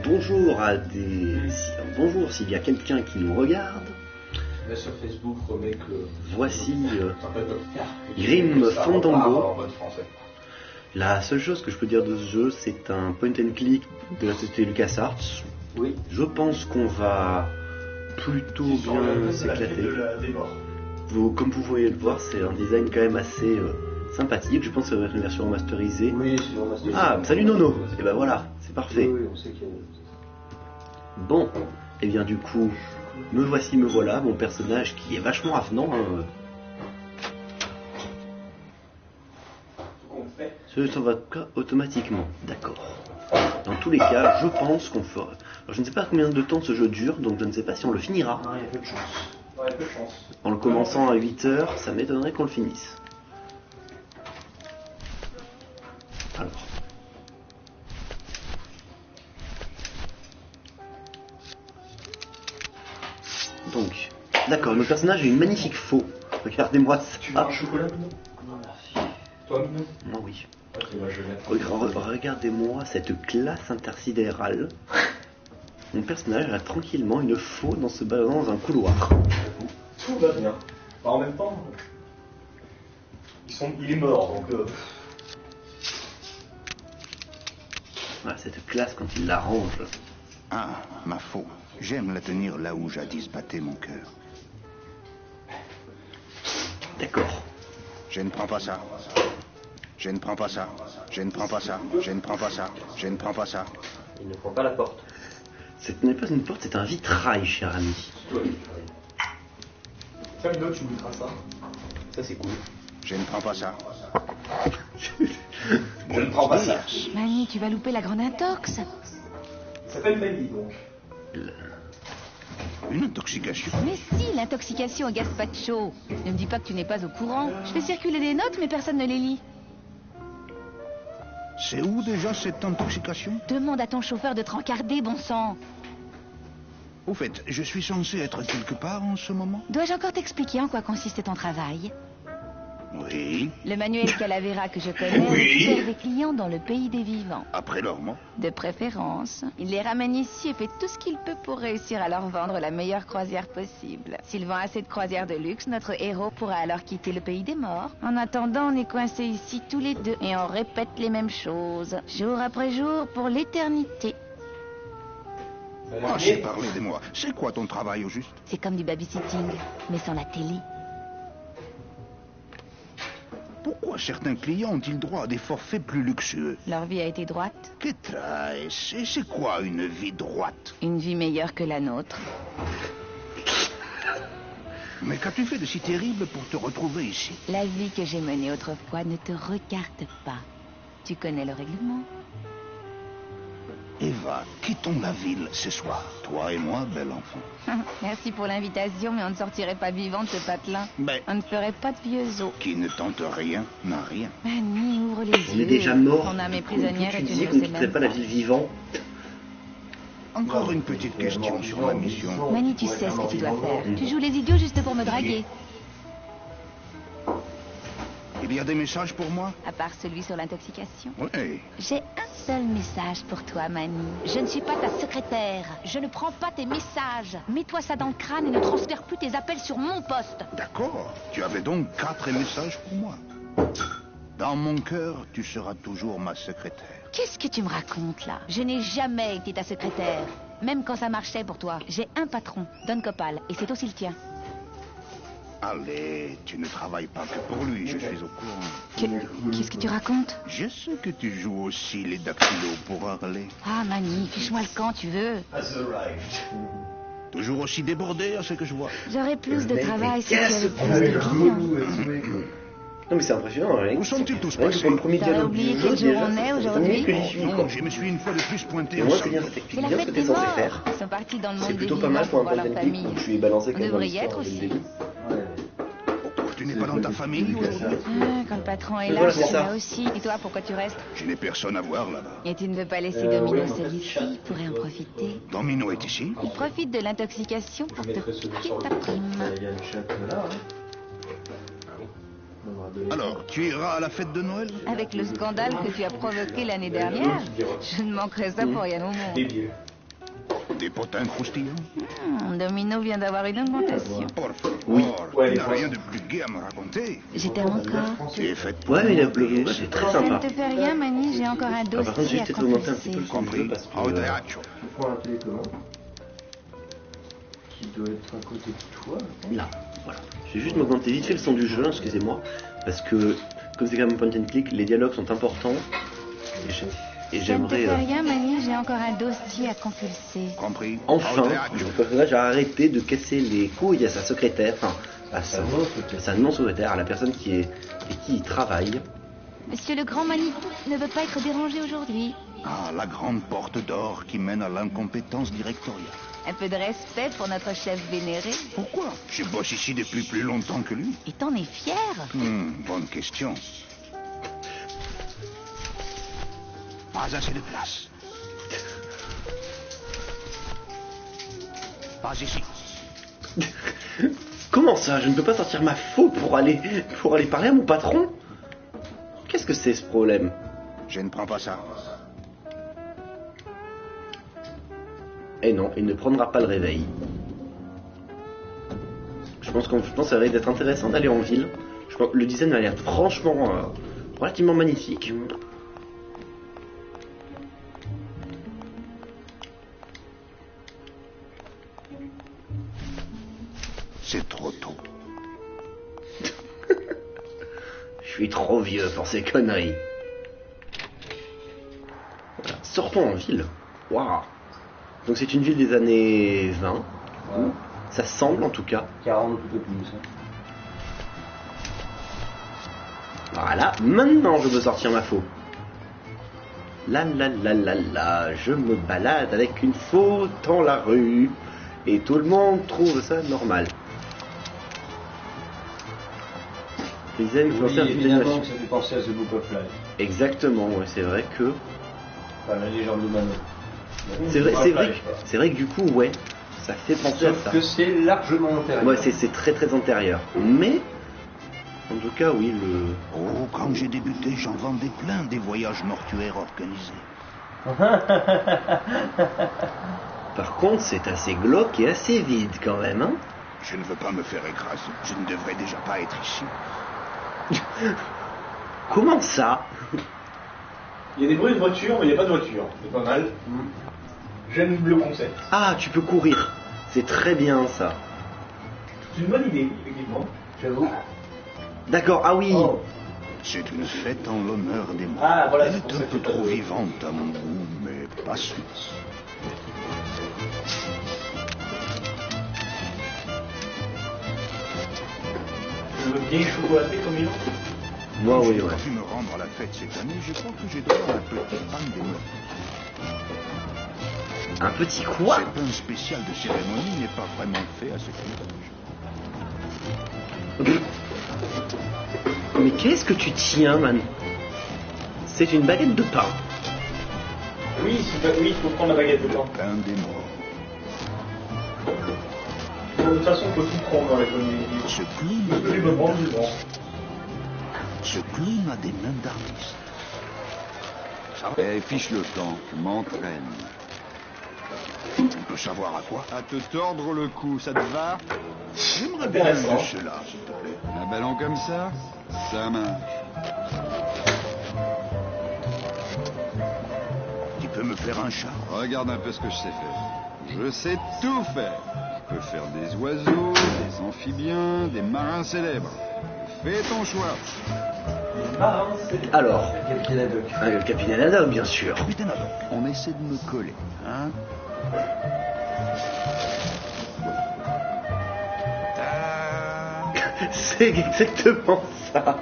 bonjour à des... Bonjour s'il y a quelqu'un qui nous regarde. Là sur Facebook, remets que... Voici Grim Fandango. La seule chose que je peux dire de ce jeu, c'est un point and click de la société LucasArts. Oui. Je pense qu'on va plutôt bien s'éclater. Comme vous pouvez le voir, c'est un design quand même assez sympathique. Je pense que ça va être une version remasterisée. Oui, c'est remasterisé. Ah, salut Nono. Et ben voilà, c'est parfait. Oui, on sait qu'il y a... Bon, et bien du coup, me voici, me voilà, mon personnage qui est vachement avenant. Ça va automatiquement, d'accord. Dans tous les cas, je pense qu'on fera... Alors, je ne sais pas combien de temps ce jeu dure, donc je ne sais pas si on le finira. Non, il y a peu de chance. Ouais, il y a peu de chance. En le commençant à 8h, ça m'étonnerait qu'on le finisse. Alors... Donc, d'accord, le personnage a une magnifique faux. Regardez-moi ça. Tu veux un chocolat, Minou? Non, merci. Toi, Minou? Moi, oui. Ok, moi je vais Regardez-moi cette classe intersidérale. Mon personnage a tranquillement une faux dans se baladant dans un couloir. Tout va bien. Enfin, en même temps, il est mort, donc... Voilà, cette classe quand il l'arrange. Ah, ma faux. J'aime la tenir là où jadis battait mon cœur. D'accord. Je ne prends pas ça. Je ne prends pas ça. Je ne prends pas ça. Je ne prends pas ça. Je ne prends pas ça. Il ne prend pas la porte. Ce n'est pas une porte, c'est un vitrail, cher ami. C'est toi le vitrail. Tiens, Minou, tu goûteras ça. Ça, c'est cool. Je ne prends pas ça. Je ne prends pas ça. Mani, tu vas louper la grande intox. Ça s'appelle Mandy, donc. Une intoxication. Mais si, l'intoxication au gazpacho. Ne me dis pas que tu n'es pas au courant. Je fais circuler des notes, mais personne ne les lit. C'est où déjà cette intoxication? Demande à ton chauffeur de te rencarder, bon sang. Au fait, je suis censé être quelque part en ce moment? Dois-je encore t'expliquer en quoi consiste ton travail? Oui. Le manuel Calavera que je connais récupère des clients dans le pays des vivants. Après leur mort? De préférence. Il les ramène ici et fait tout ce qu'il peut pour réussir à leur vendre la meilleure croisière possible. S'il vend assez de croisières de luxe, notre héros pourra alors quitter le pays des morts. En attendant, on est coincés ici tous les deux et on répète les mêmes choses, jour après jour, pour l'éternité. Ah, j'ai parlé de moi. C'est quoi ton travail au juste? C'est comme du babysitting, mais sans la télé. Pourquoi certains clients ont-ils droit à des forfaits plus luxueux? Leur vie a été droite. Qu'est-ce et c'est quoi une vie droite? Une vie meilleure que la nôtre. Mais qu'as-tu fait de si terrible pour te retrouver ici? La vie que j'ai menée autrefois ne te regarde pas. Tu connais le règlement. Eva, quittons la ville ce soir. Toi et moi, bel enfant. Merci pour l'invitation, mais on ne sortirait pas vivant de ce patelin. Mais On ne ferait pas de vieux os. qui ne tente rien n'a rien. Mani, ouvre les On yeux. est déjà mort. Ton âme est prisonnière et tu tu disais ne qu'on le ne sais quitterait même pas la ville vivant. Encore une petite question sur ma mission. Mani, tu sais ce que tu dois faire. Tu joues les idiots juste pour me draguer. Il y a des messages pour moi? À part celui sur l'intoxication. Oui. J'ai un seul message pour toi, Mani. Je ne suis pas ta secrétaire. Je ne prends pas tes messages. Mets-toi ça dans le crâne et ne transfère plus tes appels sur mon poste. D'accord. Tu avais donc 4 messages pour moi. Dans mon cœur, tu seras toujours ma secrétaire. Qu'est-ce que tu me racontes, là? Je n'ai jamais été ta secrétaire. Même quand ça marchait pour toi. J'ai un patron, Don Copal, et c'est aussi le tien. Allez, tu ne travailles pas que pour lui, je suis au courant. Qu'est-ce que tu racontes? Je sais que tu joues aussi les dactylos pour Harley. Ah, Mani, fiche-moi le camp, tu veux. Toujours aussi débordé à ce que je vois. J'aurais plus de mec, travail mais si tu qu'est-ce avais que plus de clients. Non mais c'est impressionnant, hein. Où sont-ils tous Rien que passés? pour le premier T'aurais dialogue oublié du quel jeu, jour déjà, on est ça fait aujourd'hui? 5 minutes que j'y suis, quoi. Non, je me suis une fois de plus pointé Et au moi, c'est bien, samedi. ça t'explique C'est bien la ce que fête t'es des censé morts. faire. Ils sont partis dans le C'est monde des plutôt pas vivants mal pour un pour voir point leur and click famille. où tu es balancé On comme dans devrait y l'histoire être dès le aussi. début. Pourquoi tu n'es pas dans ta famille aujourd'hui? Quand le patron est Mais là, voilà, je c'est suis ça. là aussi. Et toi, pourquoi tu restes? Je n'ai personne à voir là-bas. Et tu ne veux pas laisser Domino seul ici? Il pourrait en profiter. Domino est ici? Il profite de l'intoxication pour te piquer ta prime. Il y a le chat là, hein. Alors, tu iras à la fête de Noël? Avec le scandale que tu as provoqué l'année dernière, je ne manquerai ça pour rien au monde. Débile. Des potins croustillants? Domino vient d'avoir une augmentation. Por favor, Oui. Ouais, tu n'as les rien de plus gai à me raconter. Je t'aime encore. Tu es faite pour Ouais, mais m'oublier, ouais, c'est très Ça ne sympa. te fait rien, Manny, j'ai encore un Ah, par contre, j'ai dossier à peut-être augmenté un petit peu le compulser. son du jeu compris. parce que... Au teatro. Je prends la télécommande. Qui doit être à côté de toi. Là, voilà. Je vais juste m'augmenter vite fait le son du jeu, excusez-moi, parce que comme c'est quand même un point and click, les dialogues sont importants et Ça ne te j'aimerais fait rien, Manny, j'ai encore un dossier à compulser. Compris. enfin, Au teatro. le personnage a arrêté de casser les couilles à sa secrétaire, enfin à sa non-secrétaire, à la personne qui est et qui y travaille. Monsieur le grand Manitou ne veut pas être dérangé aujourd'hui. Ah, la grande porte d'or qui mène à l'incompétence directoriale. Un peu de respect pour notre chef vénéré. Pourquoi? Je bosse ici depuis plus longtemps que lui. Et t'en es fier? Bonne question. Pas assez de place. Pas ici. Comment ça? Je ne peux pas sortir ma faux pour aller parler à mon patron? Qu'est-ce que c'est ce problème? Je ne prends pas ça. Eh non, il ne prendra pas le réveil. Je pense que ça va être intéressant d'aller en ville. Je pense que le design a l'air franchement relativement magnifique. C'est trop tôt. Je suis trop vieux pour ces conneries. Voilà. Sortons en ville. Waouh. Donc c'est une ville des années 20. Ouais. Ça semble en tout cas. 40 tout au plus. Voilà. Maintenant je veux sortir ma faux. La la la la la. Je me balade avec une faux dans la rue. Et tout le monde trouve ça normal. Les amis qui Oui, évidemment que ça fait penser à The Book of Life. Exactement, ouais, c'est vrai que. Enfin, la légende de Manon. C'est vrai que du coup, ouais, ça fait penser à Sauf ça. que c'est largement antérieur. Ouais, c'est très très antérieur. Mais, en tout cas, oui, le. Oh, quand j'ai débuté, j'en vendais plein des voyages mortuaires organisés. Par contre, c'est assez glauque et assez vide quand même, hein. Je ne veux pas me faire écraser. Je ne devrais déjà pas être ici. Comment ça? Il y a des bruits de voiture, mais il n'y a pas de voiture. C'est pas mal. J'aime le concept. Ah, tu peux courir. C'est très bien ça. C'est une bonne idée, effectivement. J'avoue. D'accord, ah oui. Oh. C'est une fête en l'honneur des morts. Ah, voilà, Elle c'est est pour un ça peu que trop t'as- vivante à mon goût, mais pas suisse. Je veux bien chocolaté comme il Moi, Je oui, n'ai ouais. pas pu me rendre à la fête cette année, je crois que j'ai droit à un petit pain des morts. Un petit quoi? Ce pain spécial de cérémonie n'est pas vraiment fait à ce usage. Mais qu'est-ce que tu tiens, man? C'est une baguette de pain. Oui, oui, il faut prendre la baguette de pain. Pain des morts. De toute façon, il faut tout prendre dans l'économie. Ce clown, Je peux me prendre du vent. ce clown a des mains d'artiste. Eh, fiche le temps, je m'entraîne. On peut savoir à quoi? À te tordre le cou, ça te va? J'aimerais bien Intéressant. de cela, s'il te plaît. Un ballon comme ça? Ça marche. Tu peux me faire un chat? Regarde un peu ce que je sais faire. Je sais tout faire. Je peux faire des oiseaux, des amphibiens, des marins célèbres. Fais ton choix. Alors, Capitaine Haddock. le capitaine Haddock, bien sûr. Capitaine Haddock. On essaie de me coller, hein? C'est exactement ça.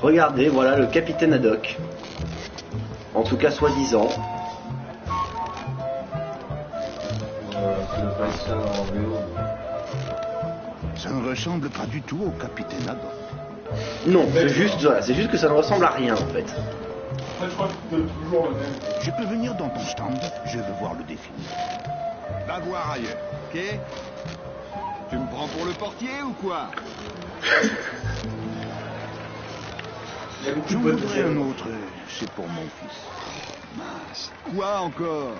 Regardez, voilà le capitaine Haddock. En tout cas, soi-disant. Tu veux pas ça en vélo. Ça ne ressemble pas du tout au capitaine Haddock. Non, c'est juste, voilà, c'est juste que ça ne ressemble à rien en fait. En fait, je crois que tu peux toujours le même. Je peux venir dans ton stand, je veux voir le défi. Va voir ailleurs, ok? Tu me prends pour le portier ou quoi? Il y a beaucoup J'en de potes voudrais de un ça. autre, c'est pour mon fils. Mince. Quoi encore?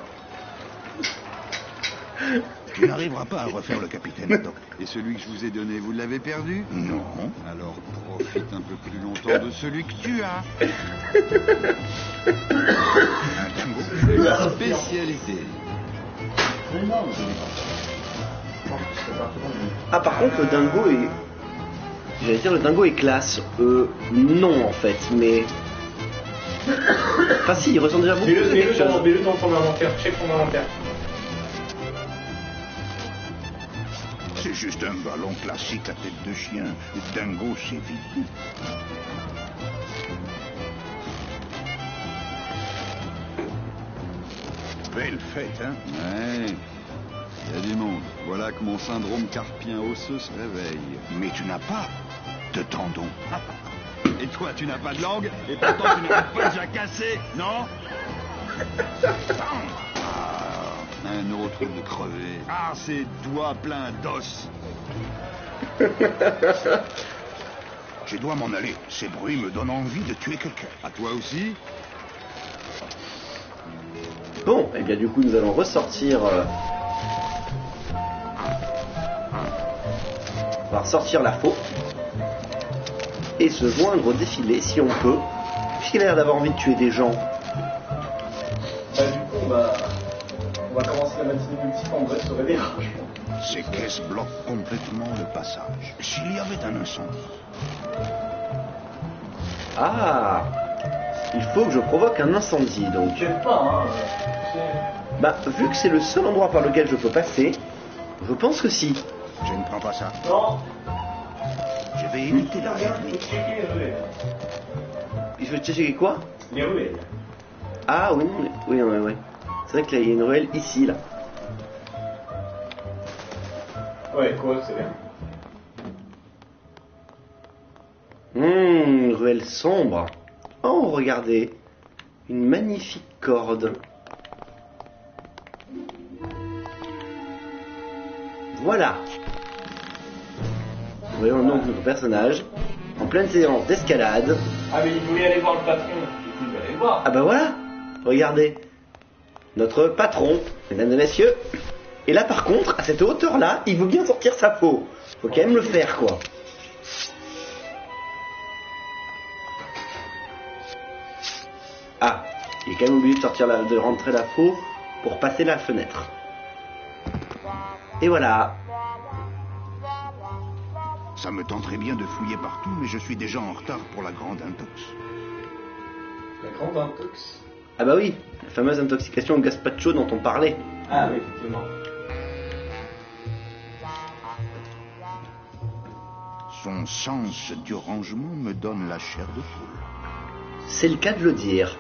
Tu n'arriveras pas à refaire le capitaine, Doc. Et celui que je vous ai donné, vous l'avez perdu? Non. Alors profite un peu plus longtemps de celui que tu as. Un dingo. Ma spécialité. Mais non, je l'ai pas. Non, c'est pas tout le monde. Ah, par contre, le dingo est... J'allais dire, le dingo est classe. Non, en fait, mais... Enfin, si, il ressemble déjà beaucoup à quelque chose. Mets-le dans ton inventaire, check ton inventaire. C'est juste un ballon classique à tête de chien. Le dingo, c'est vite. Belle fête, hein? Ouais. Il y a du monde. Voilà que mon syndrome carpien osseux se réveille. Mais tu n'as pas de tendon. Et toi, tu n'as pas de langue? Et pourtant, tu n'arrêtes pas de jacasser, non? Un autre de crever. Ah, ces doigts pleins d'os. Je dois m'en aller. Ces bruits me donnent envie de tuer quelqu'un. À toi aussi? Bon, et bien du coup, nous allons ressortir... On va ressortir la faux. Et se joindre au défilé, si on peut. Puisqu'il a l'air d'avoir envie de tuer des gens. Bah, du coup, on va commencer la matinée multiple en vrai se réveiller. Ces caisses bloquent complètement le passage. S'il y avait un incendie. Ah, il faut que je provoque un incendie, donc. T'inquiète pas, hein. Bah, vu que c'est le seul endroit par lequel je peux passer, je pense que si. Je ne prends pas ça. Non, Je vais éviter la regarde, il rêverie. faut checker les ruelles. Il faut checker quoi? Les ruelles. Ah oui, non, oui, ouais. C'est vrai qu'il y a une ruelle ici, là. Ouais, quoi, c'est bien. Ruelle sombre. Oh, regardez. Une magnifique corde. Voilà. Voyons donc notre personnage en pleine séance d'escalade. Ah, mais il voulait aller voir le patron. Du coup, il va aller le voir. Ah bah voilà. Regardez. Notre patron, mesdames et messieurs. Et là par contre, à cette hauteur-là, il veut bien sortir sa peau. Faut quand même le faire, quoi. Ah, il est quand même obligé de sortir de rentrer la peau pour passer la fenêtre. Et voilà. Ça me tenterait bien de fouiller partout, mais je suis déjà en retard pour la grande intox. La grande intox. Ah bah oui, la fameuse intoxication au gazpacho dont on parlait. Ah oui, effectivement. Son sens du rangement me donne la chair de poule. C'est le cas de le dire.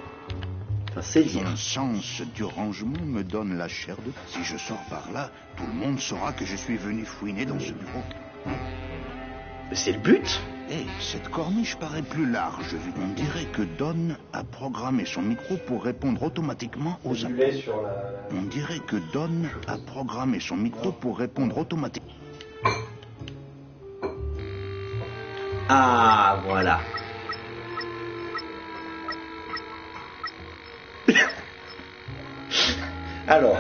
Enfin, c'est dire. Son sens du rangement me donne la chair de poule. Si je sors par là, tout le monde saura que je suis venu fouiner dans ce bureau. Mais c'est le but. Eh, cette corniche paraît plus large. On dirait que Don a programmé son micro pour répondre automatiquement aux Du appels. lait sur la... On dirait que Don a programmé son micro pour répondre automatiquement. Ah, voilà. Alors,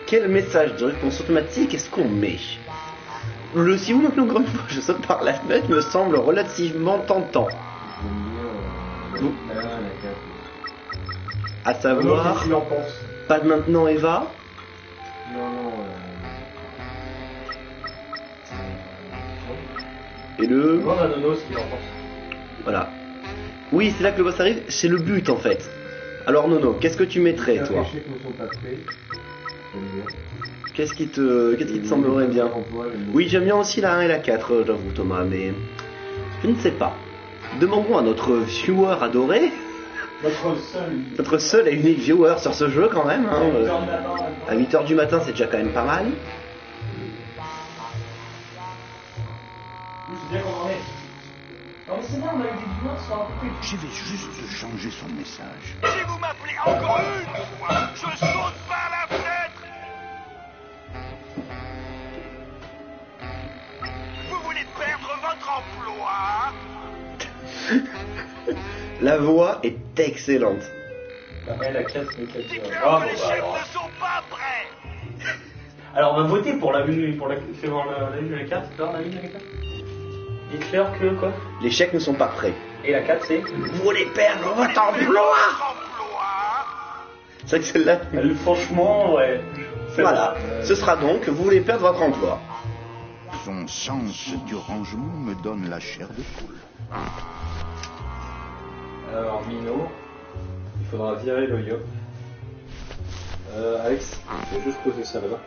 quel message de réponse automatique est-ce qu'on met? Si vous me encore une fois, je saute par la fenêtre, me semble relativement tentant. À savoir, Qu'est-ce qu'il en pense? pas de maintenant Eva. Non. Et le... Demande à Nono ce qu'il en pense. Voilà. Oui, c'est là que le boss arrive, c'est le but en fait. Alors Nono, qu'est-ce que tu mettrais toi? Qu'est-ce qui te semblerait bien? Oui, j'aime bien aussi la 1 et la 4, j'avoue Thomas, mais je ne sais pas. Demandons à notre viewer adoré, notre seul et unique viewer sur ce jeu quand même. Hein, à 8h du matin, c'est déjà quand même pas mal. Oui, c'est bien qu'on en est. Non mais c'est bien, on a eu des viewers sur un peu. Je vais juste changer son message. Si vous m'appelez encore une fois, je saute par la fenêtre. Vous voulez perdre votre emploi? La voix est excellente. La casse me casse. Les Ah, bon, les bah, chefs alors. ne sont pas prêts. Alors, on va voter pour la vue, fais voir la vue de la carte, d'accord, la vue de la carte. Dites-leur que quoi. Les chèques ne sont pas prêts. Et la 4 c'est. Vous voulez perdre votre emploi. C'est vrai que celle-là... Franchement, ouais. Voilà. Ce sera donc, vous voulez perdre votre emploi. Son sens du rangement me donne la chair de poule. Alors, Mino, il faudra virer le yop. Alex, je vais juste poser ça là-bas.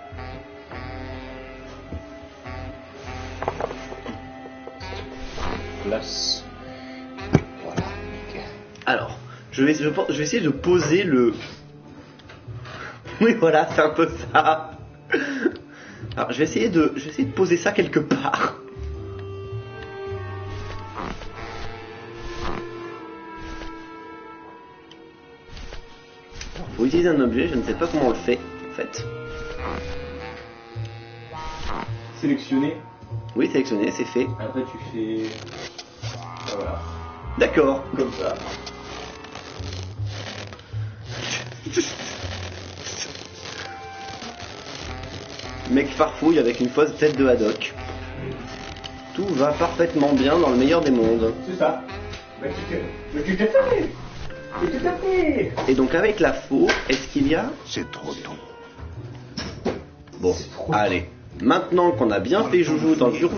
Place. Voilà, nickel. Alors, je vais essayer de poser le... Oui, voilà, c'est un peu ça. Alors, je vais essayer de poser ça quelque part. Faut utiliser un objet, je ne sais pas comment on le fait, en fait. Sélectionner. Oui, sélectionner, c'est fait. Après, tu fais. Voilà. D'accord. Comme ça. Mec farfouille avec une fausse tête de haddock. Tout va parfaitement bien dans le meilleur des mondes. C'est ça. Mais tu t'es fait. Mais tu t'es fait. Et donc avec la faux, est-ce qu'il y a... C'est trop tôt. Bon, allez. Maintenant qu'on a bien fait joujou dans le bureau...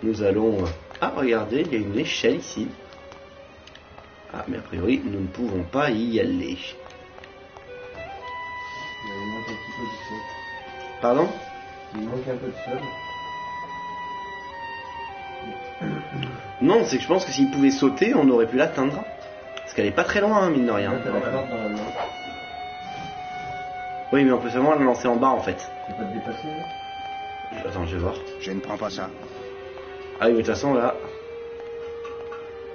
Nous allons... Ah, regardez, il y a une échelle ici. Ah, mais a priori, nous ne pouvons pas y aller. Il manque un petit peu de sol. Pardon? Il manque un peu de sol. Non, c'est que je pense que s'il pouvait sauter, on aurait pu l'atteindre. Parce qu'elle est pas très loin, hein, mine de rien. T'as la corde dans la main. Oui, mais on peut seulement la lancer en bas, en fait. Tu peux pas te dépasser là? Attends, je vais voir. Je ne prends pas ça. Ah oui, mais de toute façon, là...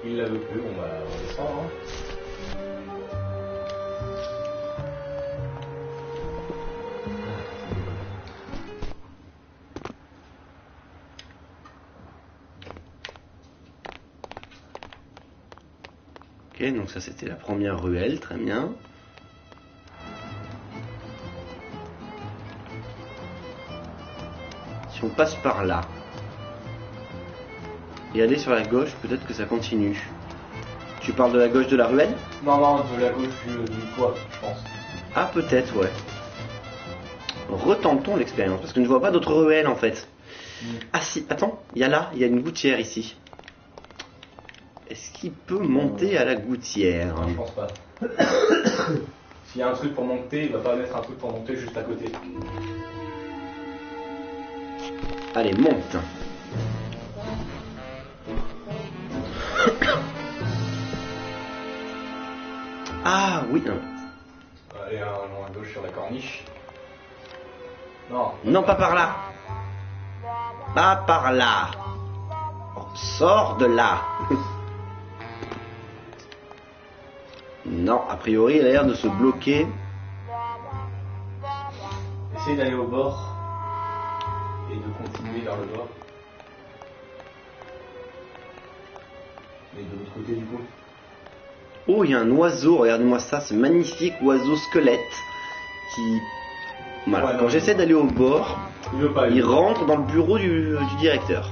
Il la veut plus, on va descendre. Hein. Ok, donc ça c'était la première ruelle, très bien. Si on passe par là, et aller sur la gauche, peut-être que ça continue. Tu parles de la gauche de la ruelle? Non, non, de la gauche du toit, je pense. Ah, peut-être, ouais. Retentons l'expérience, parce que je ne vois pas d'autres ruelles en fait. Ah si, attends, il y a une gouttière ici. Est-ce qu'il peut monter à la gouttière? Non, je pense pas. S'il y a un truc pour monter, il va pas mettre un truc pour monter juste à côté. Allez, monte. Ah oui, non. Allez, un à gauche sur la corniche. Non. Non, pas par là. Pas par là. Oh, sors de là. Non, a priori, elle a l'air de se bloquer. Essaye d'aller au bord et de continuer vers le bord. Mais de l'autre côté du coup. Oh, il y a un oiseau, regardez-moi ça, ce magnifique oiseau squelette qui... Voilà, Ouais, quand non, j'essaie non. d'aller au bord, Il veut pas. il rentre dans le bureau du directeur.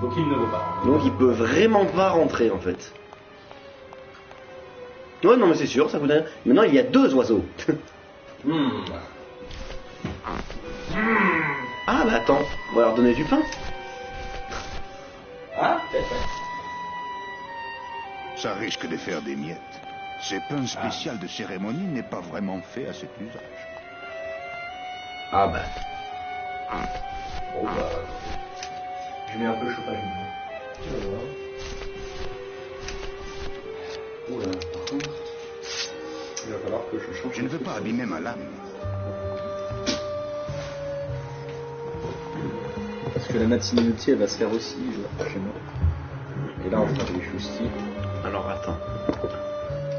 Donc il ne veut pas. Donc il peut vraiment pas rentrer en fait. Ouais, non mais c'est sûr, ça vous donne... Maintenant il y a deux oiseaux. Ah bah attends, on va leur donner du pain. Ah, peut-être. Ça risque de faire des miettes. Ce pain spécial de cérémonie n'est pas vraiment fait à cet usage. Ah bah... Bon bah. Je mets un peu de chauffage. Tu vas voir. Oula, par contre. Il va falloir que je change. Je ne veux pas abîmer ma lame. Parce que la matinée d'outil elle va se faire aussi chez moi. Et là on fera des choustilles. Alors attends.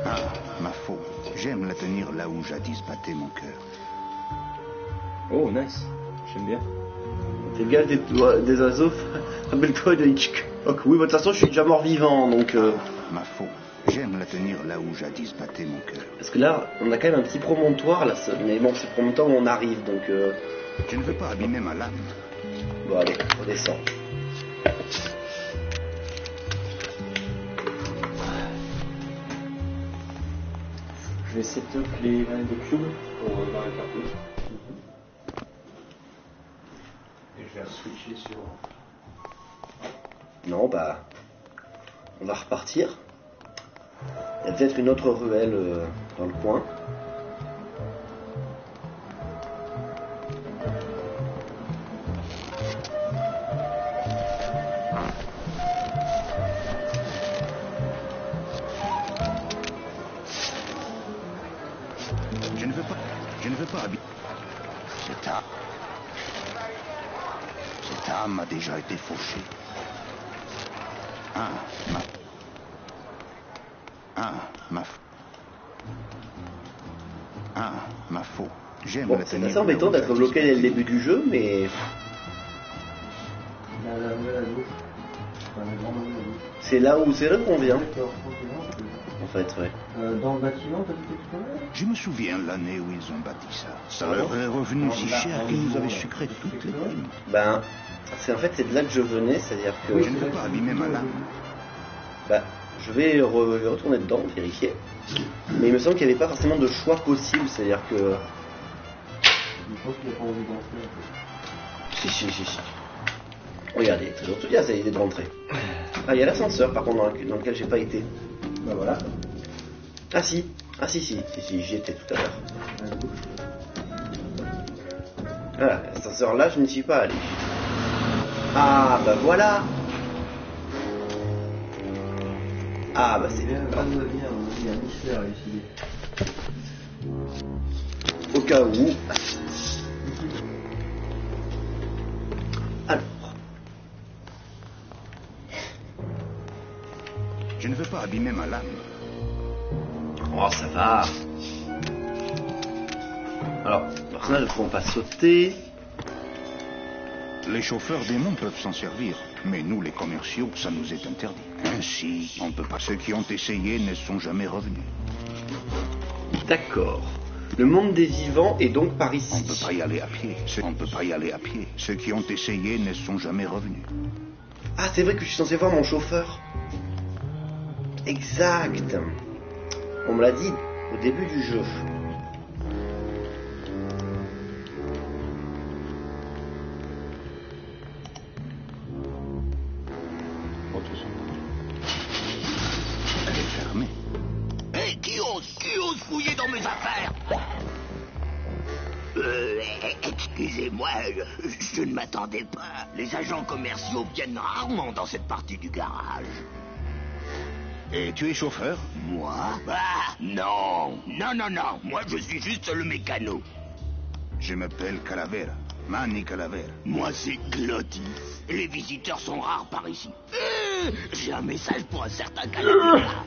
Ah, ma faux. J'aime la tenir là où jadis battait mon cœur. Oh nice, j'aime bien. T'es bien des oiseaux. Rappelle-toi de Hitchcock. Oui, de toute façon, je suis déjà mort vivant, donc... Ma faute. J'aime la tenir là où jadis battait mon cœur. Parce que là, on a quand même un petit promontoire, là. Mais bon, c'est le promontoire où on arrive, donc... Je ne veux pas abîmer ma lame. Bon, allez, on descend. Je vais setup les cubes pour dans la cartouche. Et je vais switcher sur... Non, bah... On va repartir. Il y a peut-être une autre ruelle dans le coin. Je ne veux pas habiter. Cette âme a déjà été fauchée. Ma faute. J'aime Bon, la c'est tenir assez embêtant là où d'être bloqué dès le début du jeu, mais... La ruelle à gauche. Enfin, la grande ruelle à gauche. C'est là qu'on vient, D'accord, ok, en fait, ouais. dans le bâtiment, t'as dit tout à l'heure? Je me souviens l'année où ils ont bâti ça. Ça leur est revenu si cher qu'ils nous avaient sucré toutes les plumes. Ben, c'est de là que je venais, c'est-à-dire que... Je ne veux pas abîmer ma lame. Bah, je vais retourner dedans, vérifier. Mais il me semble qu'il n'y avait pas forcément de choix possible, c'est-à-dire que... Je pense qu'il n'a pas envie d'entrer. Si. Regardez, c'est surtout bien, c'est l'idée de rentrer. Ah, il y a l'ascenseur, par contre, dans lequel j'ai pas été. Bah voilà. Ah si, j'y étais tout à l'heure. Voilà, l'ascenseur là, je n'y suis pas allé. Ah, bah voilà. Ah, bah c'est bien. Il y a un mystère ici. Au cas où. Alors. Je ne veux pas abîmer ma lame. Oh, ça va. Alors, les personnages ne pourront pas sauter. Les chauffeurs démons peuvent s'en servir, mais nous, les commerciaux, ça nous est interdit. Ainsi, on ne peut pas. Ceux qui ont essayé ne sont jamais revenus. D'accord. Le monde des vivants est donc par On ne ici. peut pas y aller à pied. On ne peut pas y aller à pied. Ceux qui ont essayé ne sont jamais revenus. Ah, c'est vrai que je suis censé voir mon chauffeur. Exact. On me l'a dit au début du jeu. Elle est fermée. Hé, qui ose fouiller dans mes affaires? Excusez-moi, je ne m'attendais pas. Les agents commerciaux viennent rarement dans cette partie du garage. Et tu es chauffeur? Moi? Ah, non. Moi, je suis juste le mécano. Je m'appelle Calavera. Manny Calavera. Moi, c'est Glottis. Les visiteurs sont rares par ici. J'ai un message pour un certain Calavera.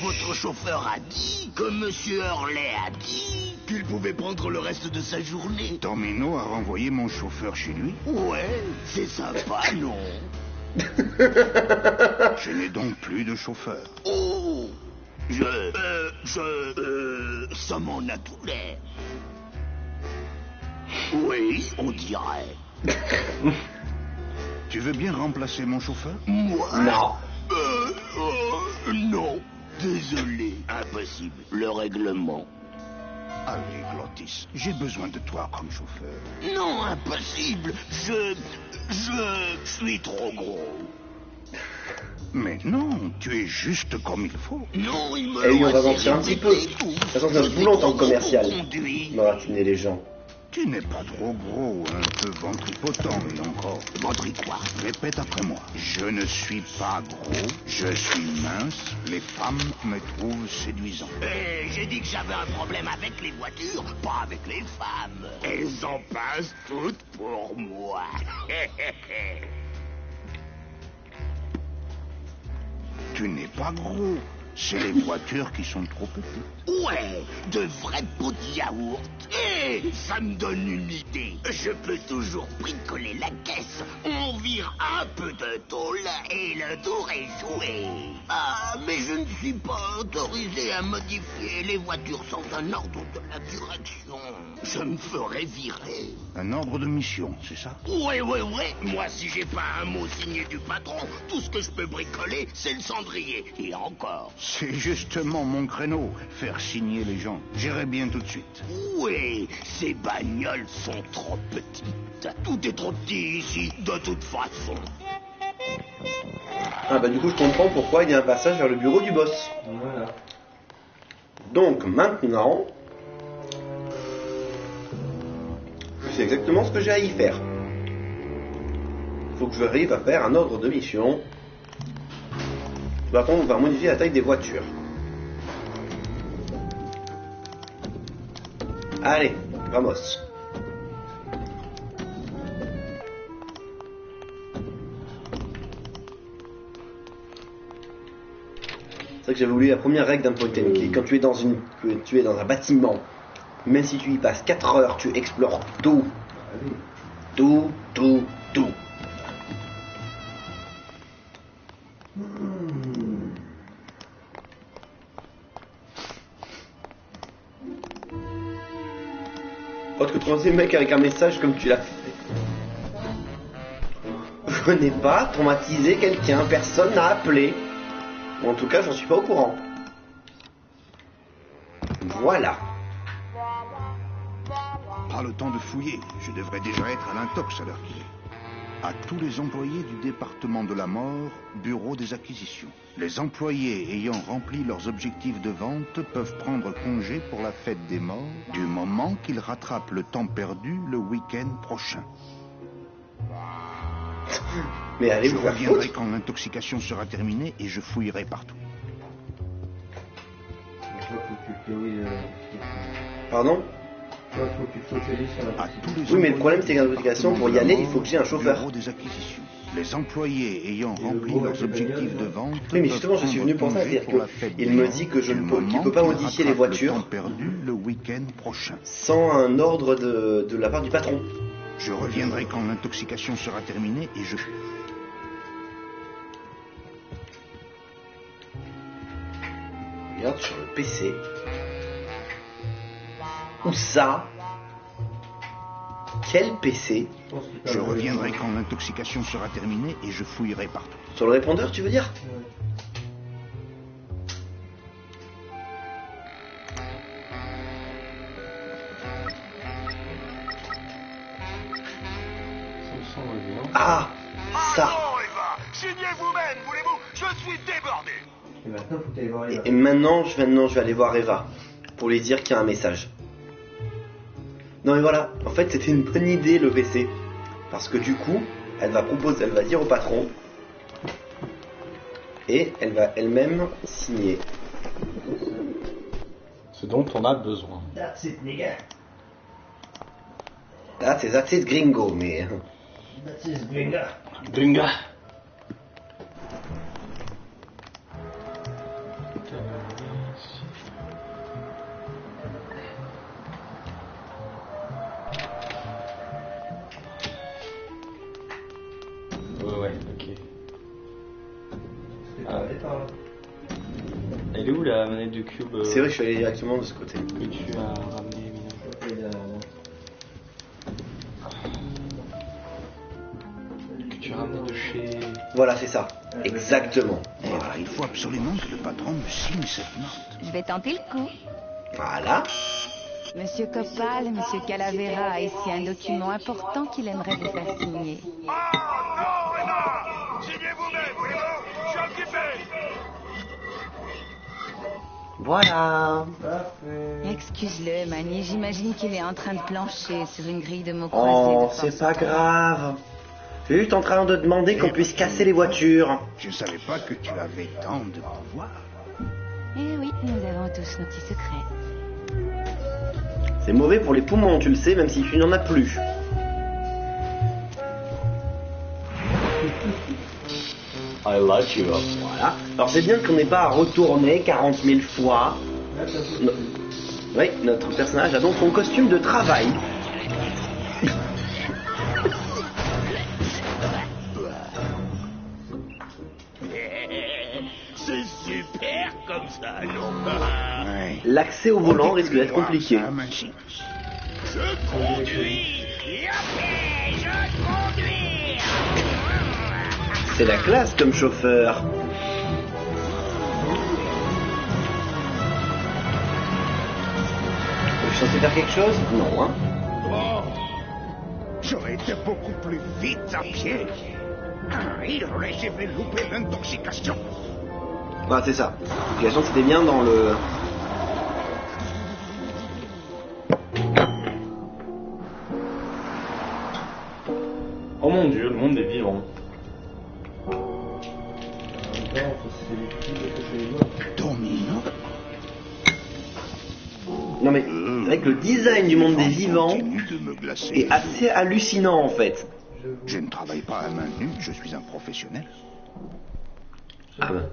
Votre chauffeur a dit que Monsieur Hurley a dit qu'il pouvait prendre le reste de sa journée. Domino a renvoyé mon chauffeur chez lui? Ouais, c'est sympa, non? Je n'ai donc plus de chauffeur. Oh, ça m'en a tout l'air. Oui, on dirait. Tu veux bien remplacer mon chauffeur? Moi? Non. Non. Désolé, impossible. Le règlement. Allez, Glottis, j'ai besoin de toi comme chauffeur. Non, impossible. Je suis trop gros. Mais non, tu es juste comme il faut. Non, il me Eh oui, on va l'a mentir un assez petit peu. répété. De toute façon, c'est notre boulot en tant que commercial. Conduit. On va ratiner les gens. Tu n'es pas trop gros, un peu ventripotent et encore. Vendry quoi? Répète après moi. Je ne suis pas gros, je suis mince, les femmes me trouvent séduisant. J'ai dit que j'avais un problème avec les voitures, pas avec les femmes. Elles en passent toutes pour moi. Tu n'es pas gros, C'est les voitures qui sont trop petites. Ouais, de vrais pots de yaourt. Et ça me donne une idée. Je peux toujours bricoler la caisse. On vire un peu de tôle et le tour est joué. Ah, mais je ne suis pas autorisé à modifier les voitures sans un ordre de la direction. Je me ferai virer. Un ordre de mission, c'est ça? Ouais. Moi, si j'ai pas un mot signé du patron, tout ce que je peux bricoler, c'est le cendrier. Et encore. C'est justement mon créneau, faire signer les gens. J'irai bien tout de suite. Oui, ces bagnoles sont trop petites. Tout est trop petit ici, de toute façon. Ah bah du coup je comprends pourquoi il y a un passage vers le bureau du boss. Voilà. Donc maintenant, je sais exactement ce que j'ai à y faire. Il faut que j'arrive à faire un ordre de mission. Par contre, on va modifier la taille des voitures. Allez, vamos. C'est vrai que j'avais oublié la première règle d'un point and click. Quand tu es dans un bâtiment, même si tu y passes 4 heures, tu explores tout. Tout. Autre que trouver un mec avec un message comme tu l'as fait. Je n'ai pas traumatisé quelqu'un, personne n'a appelé. Ou en tout cas, j'en suis pas au courant. Voilà. Pas le temps de fouiller. Je devrais déjà être à l'intox à l'heure qu'il est. À tous les employés du département de la mort, bureau des acquisitions. Les employés ayant rempli leurs objectifs de vente peuvent prendre congé pour la fête des morts du moment qu'ils rattrapent le temps perdu le week-end prochain. Mais allez Je vous faire reviendrai foutre. quand l'intoxication sera terminée et je fouillerai partout. Pardon? À tous les Oui, mais le employés problème, c'est qu'à du l'application, pour y département aller, de il faut que j'ai un chauffeur. bureau des acquisitions. Les employés ayant rempli leurs objectifs de vente. Oui, mais justement, je suis venu pour ça, c'est-à-dire qu'il me dit que je ne peux, qu'il peut pas modifier les voitures perdu le week-end prochain. sans un ordre de la part du patron. Je reviendrai quand l'intoxication sera terminée et je... Regarde sur le PC. Où ça? Quel PC? Je reviendrai quand l'intoxication sera terminée et je fouillerai partout. Sur le répondeur, tu veux dire? Ah, ça. Eva, signez vous-même, voulez-vous? Je suis débordé. Et maintenant, faut que tu ailles voir les Et maintenant, je vais aller voir Eva pour lui dire qu'il y a un message. Non mais voilà, en fait c'était une bonne idée le PC. Parce que du coup, elle va dire au patron. Et elle va elle-même signer. Ce dont on a besoin. That's it, nigga. Là c'est that's it gringo, mais... That's it, gringa. Gringa. Ouais, ok. Elle est où la manette de Cube C'est vrai que je suis allé directement de ce côté. que tu as ramené, Mina? Que tu as ramené de chez... Voilà, c'est ça. Exactement. Et voilà, il faut absolument que le patron me signe cette note. Je vais tenter le coup. Voilà. Monsieur Copal, Monsieur Calavera a ici un document important qu'il aimerait vous faire signer. Oh non, Eva! Signez vous-même, voulez-vous? Je suis occupé. Voilà. Excuse-le, Manny, j'imagine qu'il est en train de plancher sur une grille de mots croisés. Oh, de c'est force. pas grave. Je suis juste en train de demander qu'on puisse casser les voitures. Je ne savais pas que tu avais tant de pouvoir. Eh oui, nous avons tous nos petits secrets. C'est mauvais pour les poumons, tu le sais, même si tu n'en as plus. I like you. Voilà. Alors c'est bien qu'on n'ait pas à retourner 40 000 fois. Oui, notre personnage a donc son costume de travail. C'est super comme ça, non? Ouais. L'accès au volant risque d'être compliqué. Ça m'inquiète. Je conduis. Youpi, je conduis. C'est la classe comme chauffeur. Je suis censé faire quelque chose? Non, hein. Oh, j'aurais été beaucoup plus vite à pied. Il aurait fait louper l'intoxication. Voilà, c'est ça. L'application, c'était bien dans le... Oh mon dieu, le monde des vivants. Domino. Non mais, c'est vrai que le design du monde des vivants Continue de me glacer. est assez hallucinant en fait. Je ne travaille pas à main nue, je suis un professionnel. Ah ben.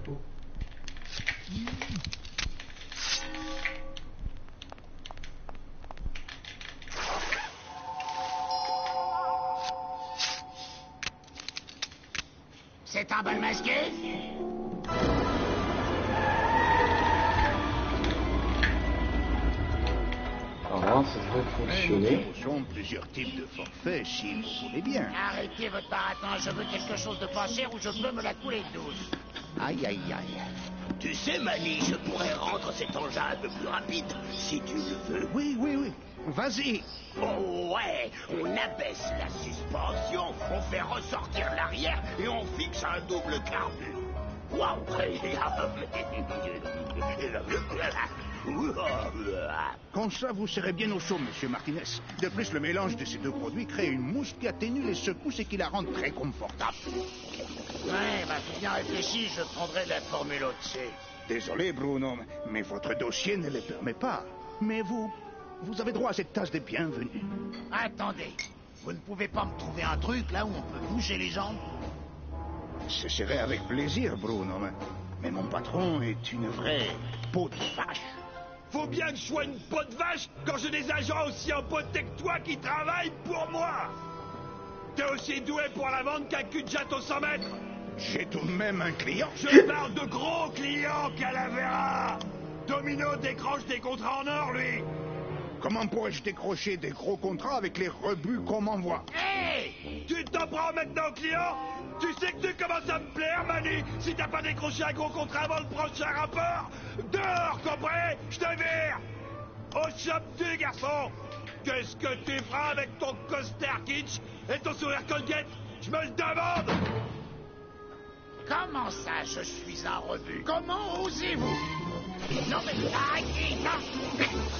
C'est un bal masqué? Alors là, ça devrait Nous fonctionner. proposons plusieurs types de forfaits, si vous voulez bien. Arrêtez votre baratin, je veux quelque chose de pas cher ou je peux me la couler douce. Aïe, aïe, aïe. Tu sais, Manny, je pourrais rendre cet engin un peu plus rapide, si tu le veux. Oui, oui, oui. Vas-y. Oh ouais, on abaisse la suspension, on fait ressortir l'arrière et on fixe un double carbu. Waouh. Comme ça, vous serez bien au chaud, monsieur Martinez. De plus, le mélange de ces deux produits crée une mousse qui atténue les secousses et qui la rend très confortable. Ouais, bah bien réfléchi, je prendrai la Formule C. Désolé, Bruno, mais votre dossier ne le permet pas. Mais vous avez droit à cette tasse de bienvenue. Attendez, vous ne pouvez pas me trouver un truc là où on peut bouger les jambes? Ce serait avec plaisir, Bruno, mais mon patron est une vraie peau de vache. Faut bien que je sois une peau de vache quand j'ai des agents aussi empotés que toi qui travaillent pour moi. T'es aussi doué pour la vente qu'un cul de jatte aux 100 mètres. J'ai tout de même un client. Je parle de gros clients Calavera. Domino décroche des contrats en or, lui. Comment pourrais-je décrocher des gros contrats avec les rebuts qu'on m'envoie? Hey, tu t'en prends maintenant, client? Tu sais que tu commences à me plaire, Manu. Si t'as pas décroché un gros contrat avant le prochain rapport, dehors, compris? Je te vire. Au shop du garçon. Qu'est-ce que tu feras avec ton costard kitsch et ton sourire Colgate? Je me le demande. Comment ça, je suis un rebut? Comment osez-vous? Non mais arrêtez, non.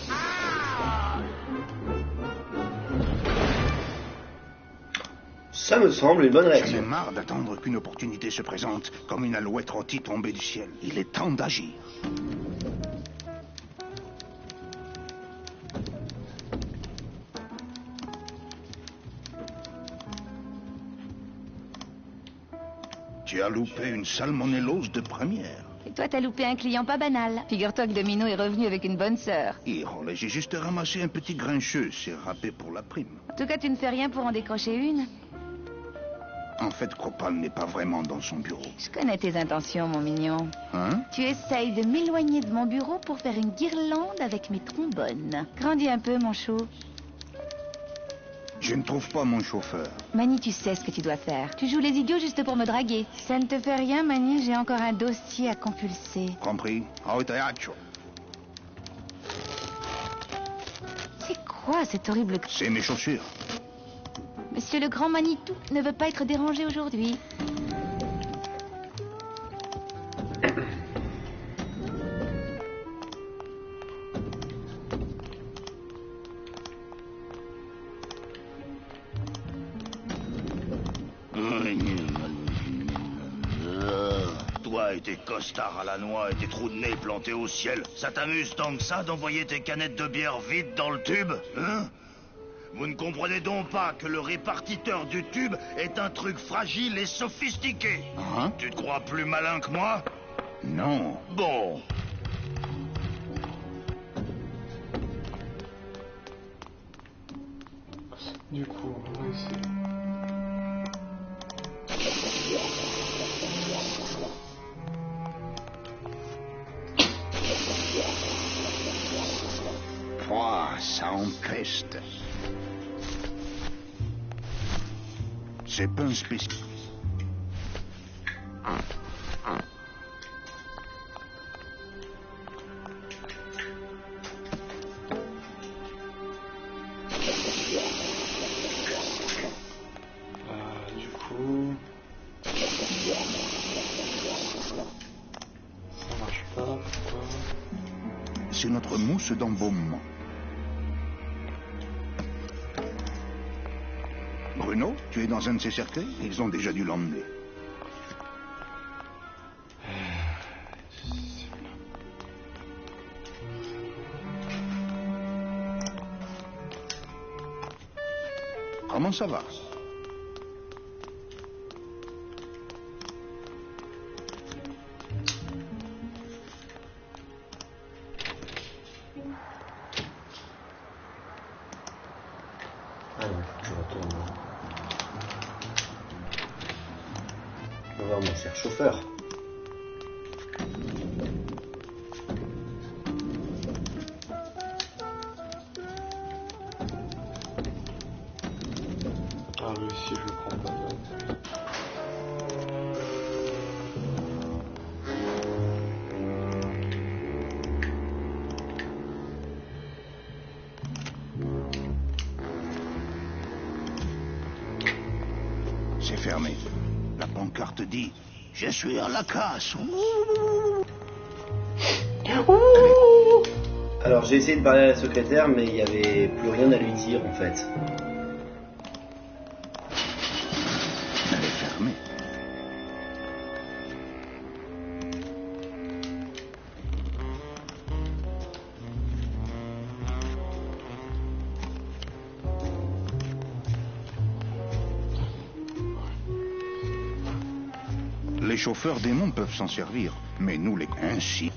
Ah! Ça me semble une bonne J'en ai réaction. marre d'attendre qu'une opportunité se présente, comme une alouette rôtie tombée du ciel. Il est temps d'agir. Tu as loupé une salmonellose de première. Et toi, t'as loupé un client pas banal. Figure-toi que Domino est revenu avec une bonne sœur. J'ai juste ramassé un petit grincheux, c'est râpé pour la prime. En tout cas, tu ne fais rien pour en décrocher une. En fait, Cropal n'est pas vraiment dans son bureau. Je connais tes intentions, mon mignon. Hein? Tu essayes de m'éloigner de mon bureau pour faire une guirlande avec mes trombones. Grandis un peu, mon chou. Je ne trouve pas mon chauffeur. Manny, tu sais ce que tu dois faire. Tu joues les idiots juste pour me draguer. Ça ne te fait rien, Manny, j'ai encore un dossier à compulser. Compris? Au teatro. C'est quoi cette horrible... C'est mes chaussures. Monsieur le grand Manitou ne veut pas être dérangé aujourd'hui. Toi et tes costards à la noix et tes trous de nez plantés au ciel, ça t'amuse tant que ça d'envoyer tes canettes de bière vides dans le tube, hein? Vous ne comprenez donc pas que le répartiteur du tube est un truc fragile et sophistiqué. Hein? Tu te crois plus malin que moi? Non. Bon. Du coup, on va essayer. Oh, ça empeste. C'est pas un spécial. Du coup... Ça marche pas, pourquoi? C'est notre mousse d'embaumement. Bruno, tu es dans un de ces cercueils? Ils ont déjà dû l'emmener. Comment ça va? Ah non, je retourne. On va voir mon cher chauffeur. Ah oui, si je le prends pas. C'est fermé. La pancarte dit « Je suis à la casse ». Alors j'ai essayé de parler à la secrétaire, mais il n'y avait plus rien à lui dire en fait. Elle est fermée. Les chauffeurs démons peuvent s'en servir, mais nous les... Ainsi.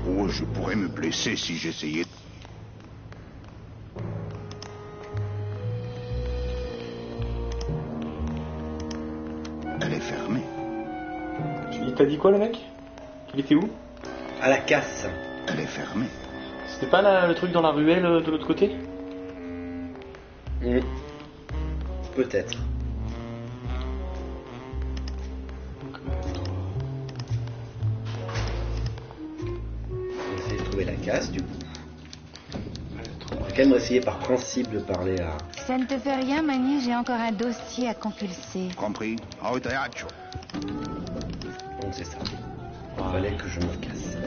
Oh, je pourrais me blesser si j'essayais. Elle est fermée. Il t'a dit quoi le mec? Il était où? À la casse. Elle est fermée. C'était pas le truc dans la ruelle de l'autre côté? Peut-être. On va essayer de trouver la casse du coup. On va quand même essayer par principe de parler à... Ça ne te fait rien, Manny, j'ai encore un dossier à compulser. Compris? Au teatro. Donc c'est ça. Il fallait que je me casse.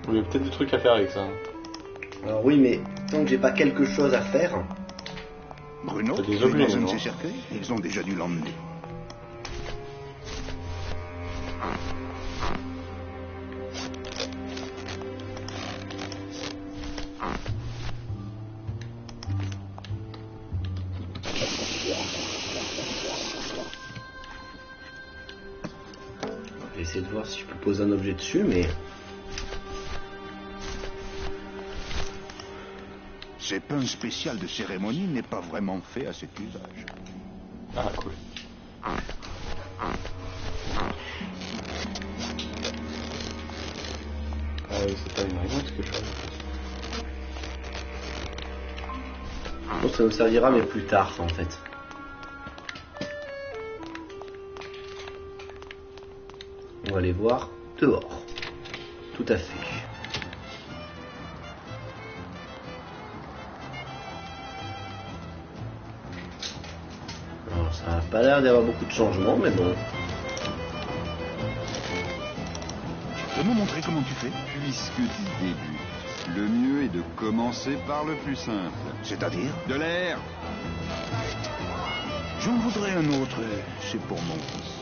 Il y a peut-être des trucs à faire avec ça. Alors oui, mais tant que j'ai pas quelque chose à faire... Bruno, T'as tu des es objets, dans un de non? ces cercueils? Ils ont déjà dû l'emmener. Je vais essayer de voir si je peux poser un objet dessus, mais... Ces pains spécial de cérémonie n'est pas vraiment fait à cet usage. Ah, cool. Ah oui, c'est pas une remote que je fais. Donc ça nous servira, mais plus tard, ça, en fait. On va aller voir. dehors. Tout à fait. Alors, ça n'a pas l'air d'y avoir beaucoup de changements, mais bon. Tu peux me montrer comment tu fais? Puisque tu débutes, le mieux est de commencer par le plus simple. C'est-à-dire? De l'air. J'en voudrais un autre, c'est pour mon fils.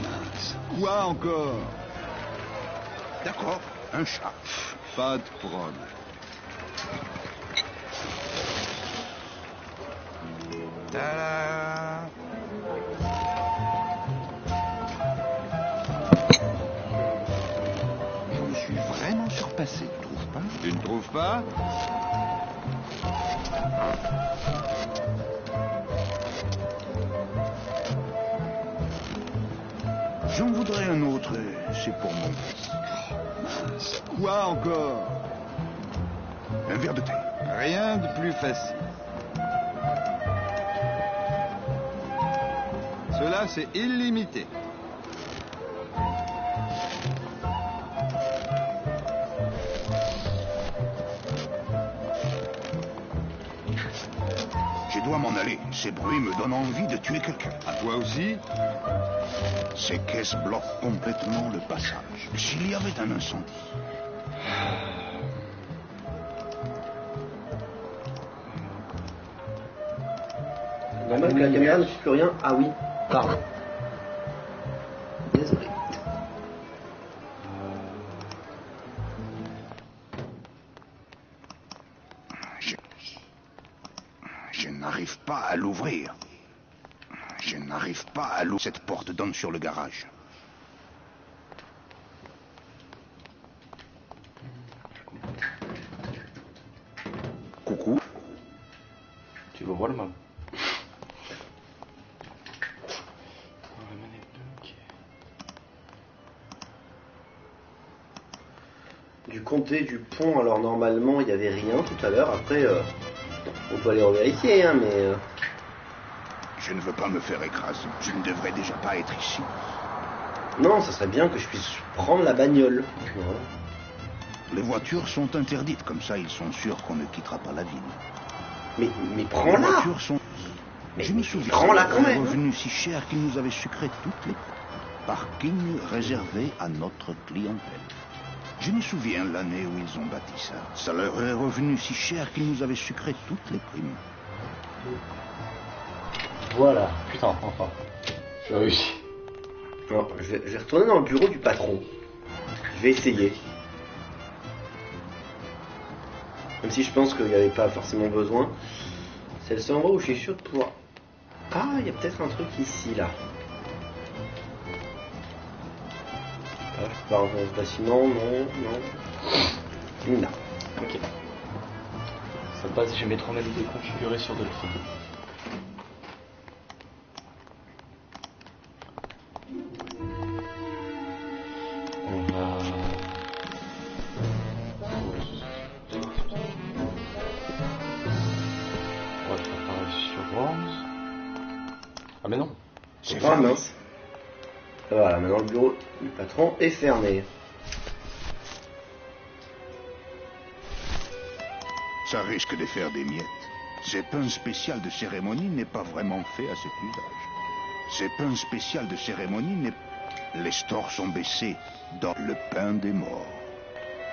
Mince. Quoi encore? D'accord, un chat. Pas de problème. Ta-da! Je me suis vraiment surpassé, tu trouves pas? Tu ne trouves pas? J'en voudrais un autre, c'est pour mon fils. Mince. Quoi encore? Un verre de thé. Rien de plus facile. Cela, c'est illimité. Je dois m'en aller. Ces bruits me donnent envie de tuer quelqu'un. À toi aussi? Ces caisses bloquent complètement le passage. S'il y avait un incendie. Normal que la caméra ne suit plus rien. Ah oui, pardon. Désolé. Je n'arrive pas à l'ouvrir. Je n'arrive pas à l'ouvrir. Cette porte donne sur le garage. Coucou. Tu veux voir le mal? Du comté du pont, alors normalement il n'y avait rien tout à l'heure. Après, on peut aller revérifier, hein, mais. Je ne veux pas me faire écraser. Je ne devrais déjà pas être ici. Non, ça serait bien que je puisse prendre la bagnole. Voilà. Les voitures sont interdites, comme ça ils sont sûrs qu'on ne quittera pas la ville. Mais Les prends-la. voitures sont... Mais je me souviens, prends-la ça quand leur est même. revenu si cher qu'ils nous avaient sucré toutes les parkings réservés à notre clientèle. Je me souviens l'année où ils ont bâti ça. Ça leur est revenu si cher qu'ils nous avaient sucré toutes les primes. Voilà, putain, enfin. J'ai réussi. Non, je vais retourner dans le bureau du patron. Je vais essayer. Même si je pense qu'il n'y avait pas forcément besoin. C'est le seul endroit où je suis sûr de pouvoir... Ah, il y a peut-être un truc ici, là. Ah, je peux pas rentrer dans ce bâtiment, non. Ok. Sa base j'ai trop mal été configurée sur Dolphin. On va... On va faire pareil sur Worms. Ah mais non. C'est Ah mince. Voilà, maintenant le bureau du patron est fermé. Ça risque de faire des miettes. Ce pain spécial de cérémonie n'est pas vraiment fait à cet usage. Ce pain spécial de cérémonie n'est... Les stores sont baissés dans le pain des morts.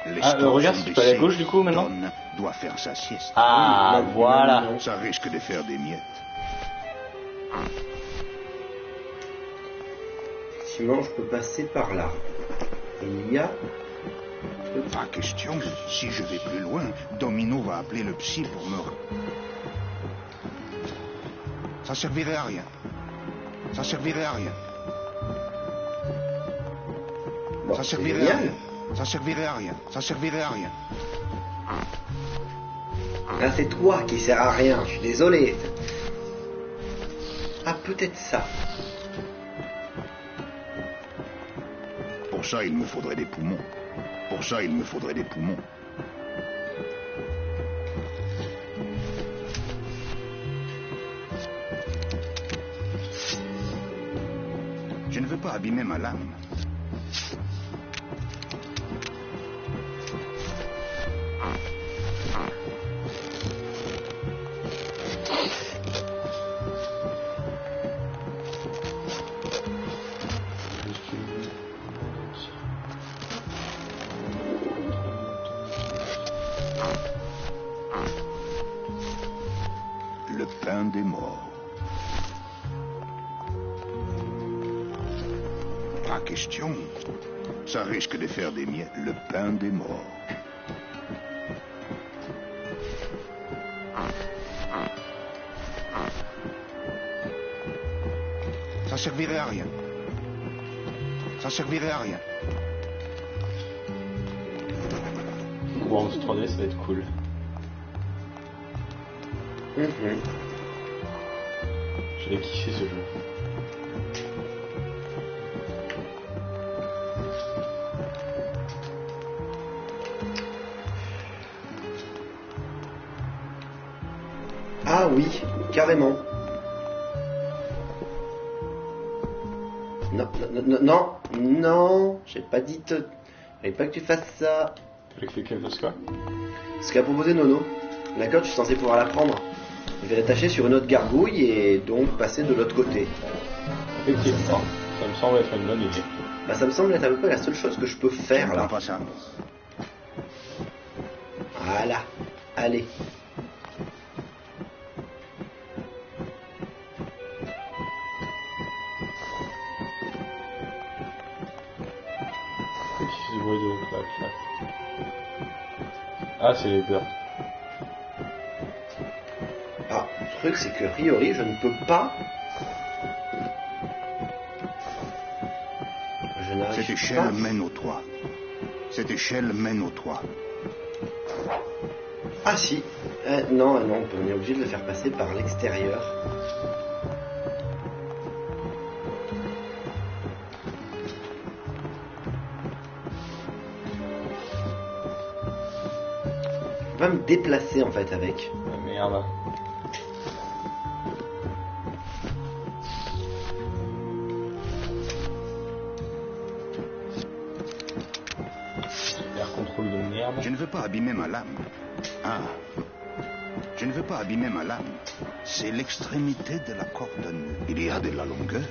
Les stores regarde, sont tu peux aller à baissés. gauche, du coup, maintenant. Don doit faire sa sieste. Ah, Oui, voilà. non. Ça risque de faire des miettes. Effectivement, je peux passer par là. Et il y a... Pas question. Si je vais plus loin, Domino va appeler le psy pour me... Ça servirait à rien. Ça servirait à rien. Bon, Ça c'est servirait à génial. rien. Ça servirait à rien. Ça servirait à rien. Là, c'est toi qui sert à rien, je suis désolé. Ah, peut-être ça. Pour ça, il me faudrait des poumons. Pour ça, il me faudrait des poumons. Je ne veux pas abîmer ma lame. Le pain des morts. Pas question. Ça risque de faire des miettes. Le pain des morts. Ça servirait à rien. Ça servirait à rien. Bon, en 3D, ça va être cool. J'avais kiffé ce jeu. Ah oui, carrément. Non, non, j'ai pas dit J'avais pas que tu fasses ça. Tu veux que quelqu'un fasse quoi? Ce qu'a proposé Nono. D'accord, tu es censé pouvoir la prendre. Je vais l'attacher sur une autre gargouille et donc passer de l'autre côté. Effectivement, ça me semble être une bonne idée. Bah ça me semble être à peu près la seule chose que je peux faire là. Pas ça. Voilà, allez. Petit bruit de clac, clac. Ah, c'est les birds. Ah, le truc c'est que a priori je ne peux pas. Je n'arrive Cette pas. échelle mène au toit. Cette échelle mène au toit. Ah si. Non, on est obligé de le faire passer par l'extérieur. On va me déplacer en fait avec. Ah, merde. Air contrôle de merde. Je ne veux pas abîmer ma lame. Ah. Je ne veux pas abîmer ma lame. C'est l'extrémité de la corde à nœud. Il y a de la longueur.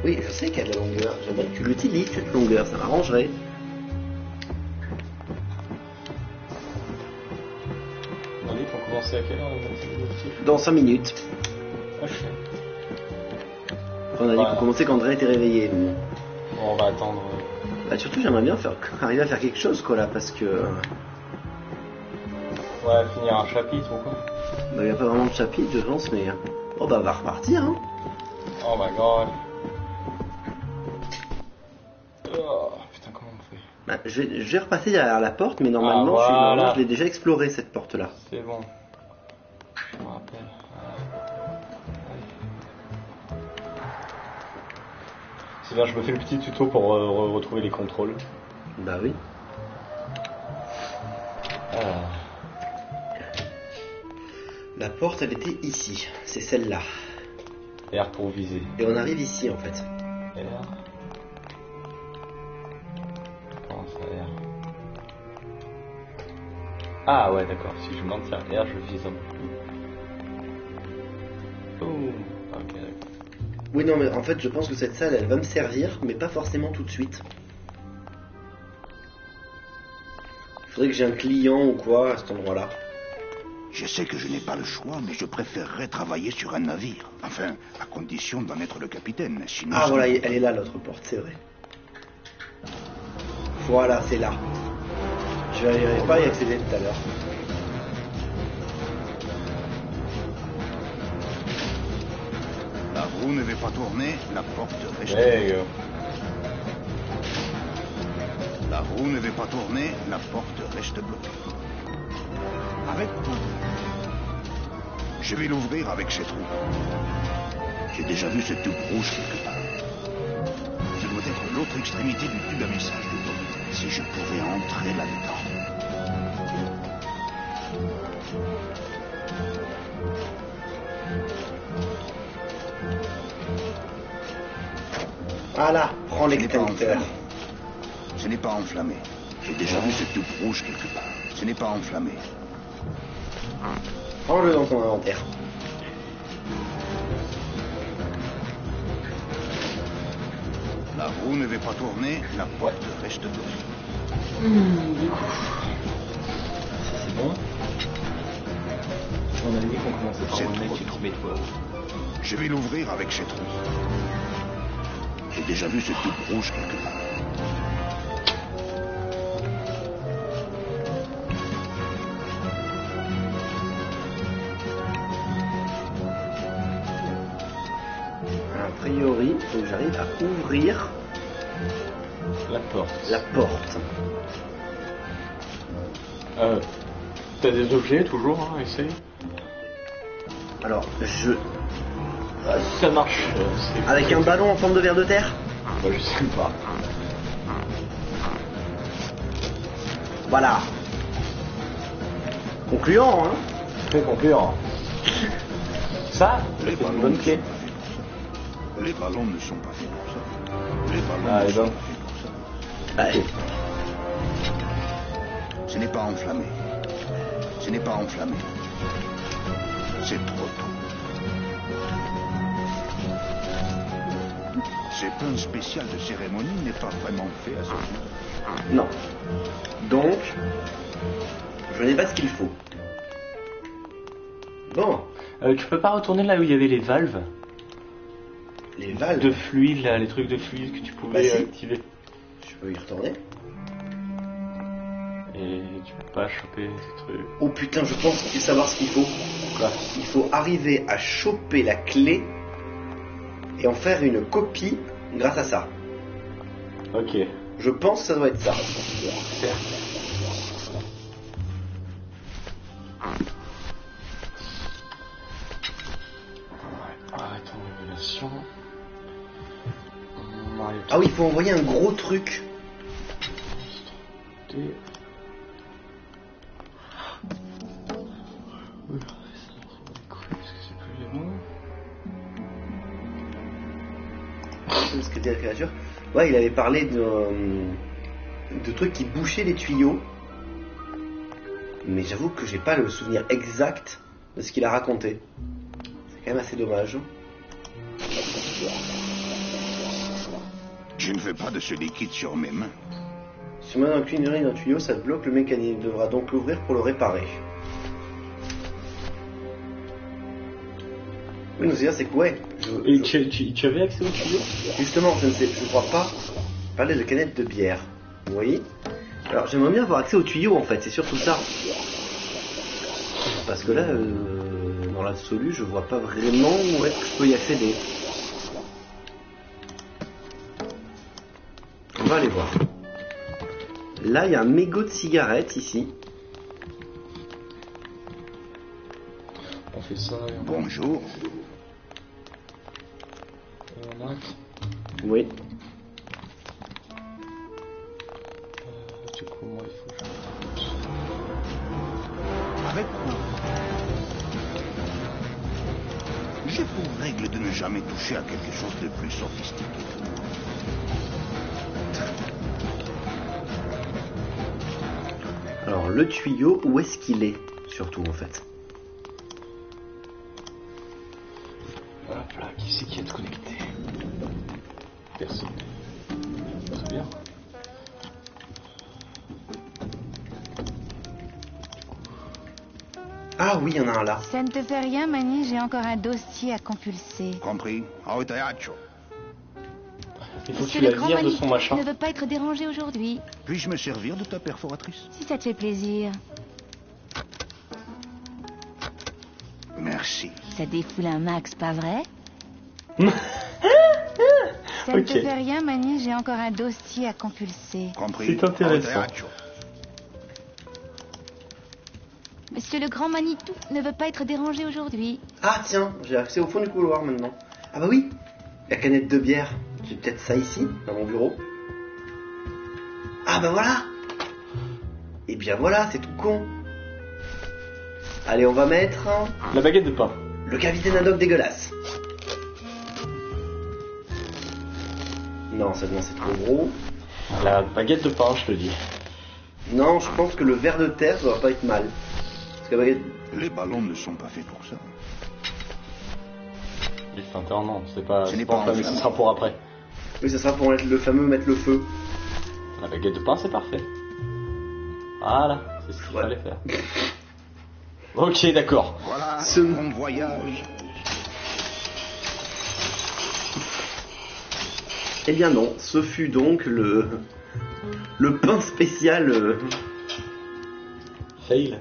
Oui, je sais qu'il y a de la longueur. J'aimerais que tu l'utilises cette longueur, ça m'arrangerait. On dit qu'on commençait à quelle heure? Dans 5 minutes. Ah, je sais. On a dit qu'on commençait quand André était réveillé. Mais... Bon, on va attendre. Bah, surtout, j'aimerais bien arriver à faire quelque chose, quoi, là, parce que... Ouais, finir un chapitre ou quoi? Bah, il n'y a pas vraiment de chapitre, je pense, mais... Oh, bah, on va repartir, hein. Oh my god. Oh, putain, comment on fait? Bah, je vais repasser derrière la porte, mais normalement, Ah, voilà. normalement, je l'ai déjà exploré, cette porte-là. C'est bon. Je me rappelle. C'est bien, je me fais le petit tuto pour retrouver les contrôles. Bah oui. Ah. La porte, elle était ici. C'est celle-là. R pour viser. Et on arrive ici, en fait. R. Comment ça, R? Ah ouais, d'accord. Si je maintiens R, je vise un peu plus. Oh, ok, d'accord. Oui, non, mais en fait, je pense que cette salle, elle va me servir, mais pas forcément tout de suite. Il faudrait que j'ai un client ou quoi à cet endroit-là. Je sais que je n'ai pas le choix, mais je préférerais travailler sur un navire. Enfin, à condition d'en être le capitaine. Sinon, Ah, voilà, elle est là, l'autre porte, c'est vrai. Voilà, c'est là. Je n'arriverai pas à y accéder tout à l'heure. La roue ne veut pas tourner, la porte reste Hey, bloquée. La roue ne veut pas tourner, la porte reste bloquée. Arrête-toi. Je vais l'ouvrir avec cette roue. J'ai déjà vu ce tube rouge quelque part. Ça doit être l'autre extrémité du tube à message de Tommy. Si je pouvais entrer là-dedans. Voilà, prends Ce n'est pas l'extincteur. enflammé. Ce n'est pas enflammé. J'ai déjà vu ce tube rouge quelque part. Ce n'est pas enflammé. Prends-le dans ton inventaire. La roue ne veut pas tourner, la porte reste bloquée. C'est bon. On avait dit qu'on commençait par C'est un mec trop qui tôt. met toi. Je vais l'ouvrir avec cette roue. J'ai déjà vu cette tube rouge quelque part. A priori, il faut que j'arrive à ouvrir La porte. la porte. T'as des objets toujours, hein, essaye. Alors, je... Si ça marche, c'est... Avec un ballon en forme de verre de terre? Bah, je sais pas. Voilà. Concluant, hein? Très concluant. Ça, Les c'est une ballons, bonne clé. les ballons ne sont pas faits pour ça. Les ballons Ah, ne les sont ballons. pas faits pour ça. Allez. Ce n'est pas enflammé. Ce n'est pas enflammé. C'est trop tôt. Ce pain spécial de cérémonie n'est pas vraiment fait à ce jour. Non. Donc, je n'ai pas ce qu'il faut. Bon, Tu peux pas retourner là où il y avait les valves les valves, de fluide, là, les trucs de fluide que tu pouvais Bah, si. activer. je peux y retourner. Et tu peux pas choper ces trucs. Oh putain, je pense savoir ce qu'il faut. Quoi? Il faut arriver à choper la clé et en faire une copie grâce à ça. Ok. Je pense que ça doit être ça. Arrête en révélation. Ah oui, il faut envoyer un gros truc. Ce que dit la créature. Ouais, il avait parlé de trucs qui bouchaient les tuyaux. Mais j'avoue que j'ai pas le souvenir exact de ce qu'il a raconté. C'est quand même assez dommage. Je ne veux pas de ce liquide sur mes mains. Si on met dans une urine d'un tuyau, ça bloque le mécanisme. Il devra donc l'ouvrir pour le réparer. Oui, mais c'est-à-dire, c'est que ouais. Et tu avais accès au tuyau? Justement, je crois pas parler de canettes de bière. Vous voyez? Alors, j'aimerais bien avoir accès au tuyau en fait, c'est surtout ça. Parce que là, dans l'absolu, je vois pas vraiment où est-ce que je peux y accéder. On va aller voir. Là, il y a un mégot de cigarette ici. On fait ça et Bonjour. on arrête. Oui. Du coup, moi, il faut que je... Avec quoi? J'ai pour règle de ne jamais toucher à quelque chose de plus sophistiqué que moi. Alors, le tuyau, où est-ce qu'il est? Surtout, en fait. Hop là, qui c'est qui est connecté? Personne. C'est bien. Ah oui, il y en a un là. Ça ne te fait rien, Manny, j'ai encore un dossier à compulser. Compris? Au teatro. Il faut que Monsieur tu le la grand vires de Manitou son machin. ne veut pas être dérangé aujourd'hui. Puis-je me servir de ta perforatrice? Si ça te fait plaisir. Merci. Ça défoule un max, pas vrai? Ça Ok. ne te fait rien, Manny, j'ai encore un dossier à compulser. Compris? C'est intéressant. Au teatro. Monsieur le grand Manitou ne veut pas être dérangé aujourd'hui. Ah tiens, j'ai accès au fond du couloir maintenant. Ah bah oui, la canette de bière. J'ai peut-être ça ici, dans mon bureau. Ah bah voilà. Et bien voilà, c'est tout con. Allez, on va mettre La baguette de pain. le capitaine Haddock dégueulasse. Non, ça c'est trop gros. La baguette de pain, je te dis. Non, je pense que le ver de terre ça doit pas être mal. Parce que la baguette... Les ballons ne sont pas faits pour ça. L'extincteur, non, c'est pas. Ce C'est n'est pas pas enflammé, ce enflammé. sera pour après. Oui, ça sera pour mettre le fameux mettre le feu. La baguette de pain, c'est parfait. Voilà, c'est ce qu'il Ouais. fallait faire. Ok, d'accord. Voilà, Ce- bon voyage. Eh bien non, ce fut donc le pain spécial. Fail.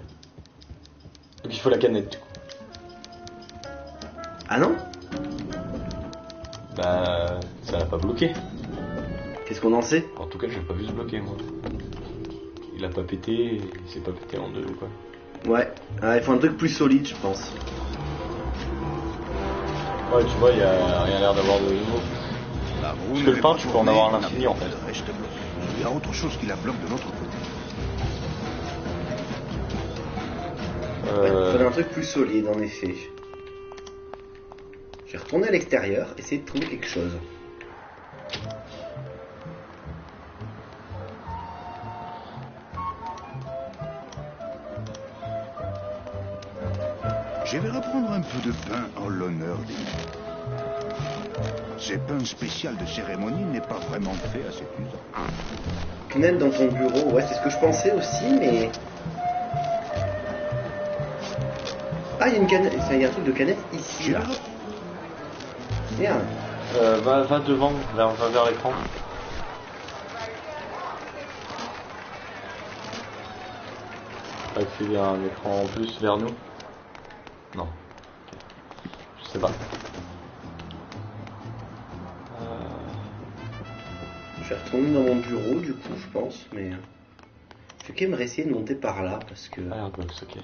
Donc il faut la canette, du coup. Ah non? Bah, ça n'a pas bloqué. Qu'est-ce qu'on en sait? En tout cas, j'ai pas vu se bloquer, moi. Il a pas pété, il s'est pas pété en deux ou quoi. Ouais, il faut un truc plus solide, je pense. Ouais, tu vois, il y a rien l'air d'avoir de nouveau. La roue Parce ne que le fait pain, pas tu peux en tourner, avoir à la l'infini, en fait. porte reste bloquée. Il y a autre chose qui la bloque de l'autre côté. Ouais, il fallait un truc plus solide, en effet. Je vais retourner à l'extérieur, essayer de trouver quelque chose. Je vais reprendre un peu de pain en l'honneur des morts. Ce pain spécial de cérémonie n'est pas vraiment fait à cet usage. Knell dans ton bureau, ouais, c'est ce que je pensais aussi, mais... Ah, il y a une canette, il y a un truc de canette ici, là. Merde. Va devant, va vers l'écran. Il y a un écran en plus vers nous. Non. Je sais pas. Je vais retourner dans mon bureau, du coup, je pense, mais... Je vais quand même essayer de monter par là, parce que... Airbox, ok.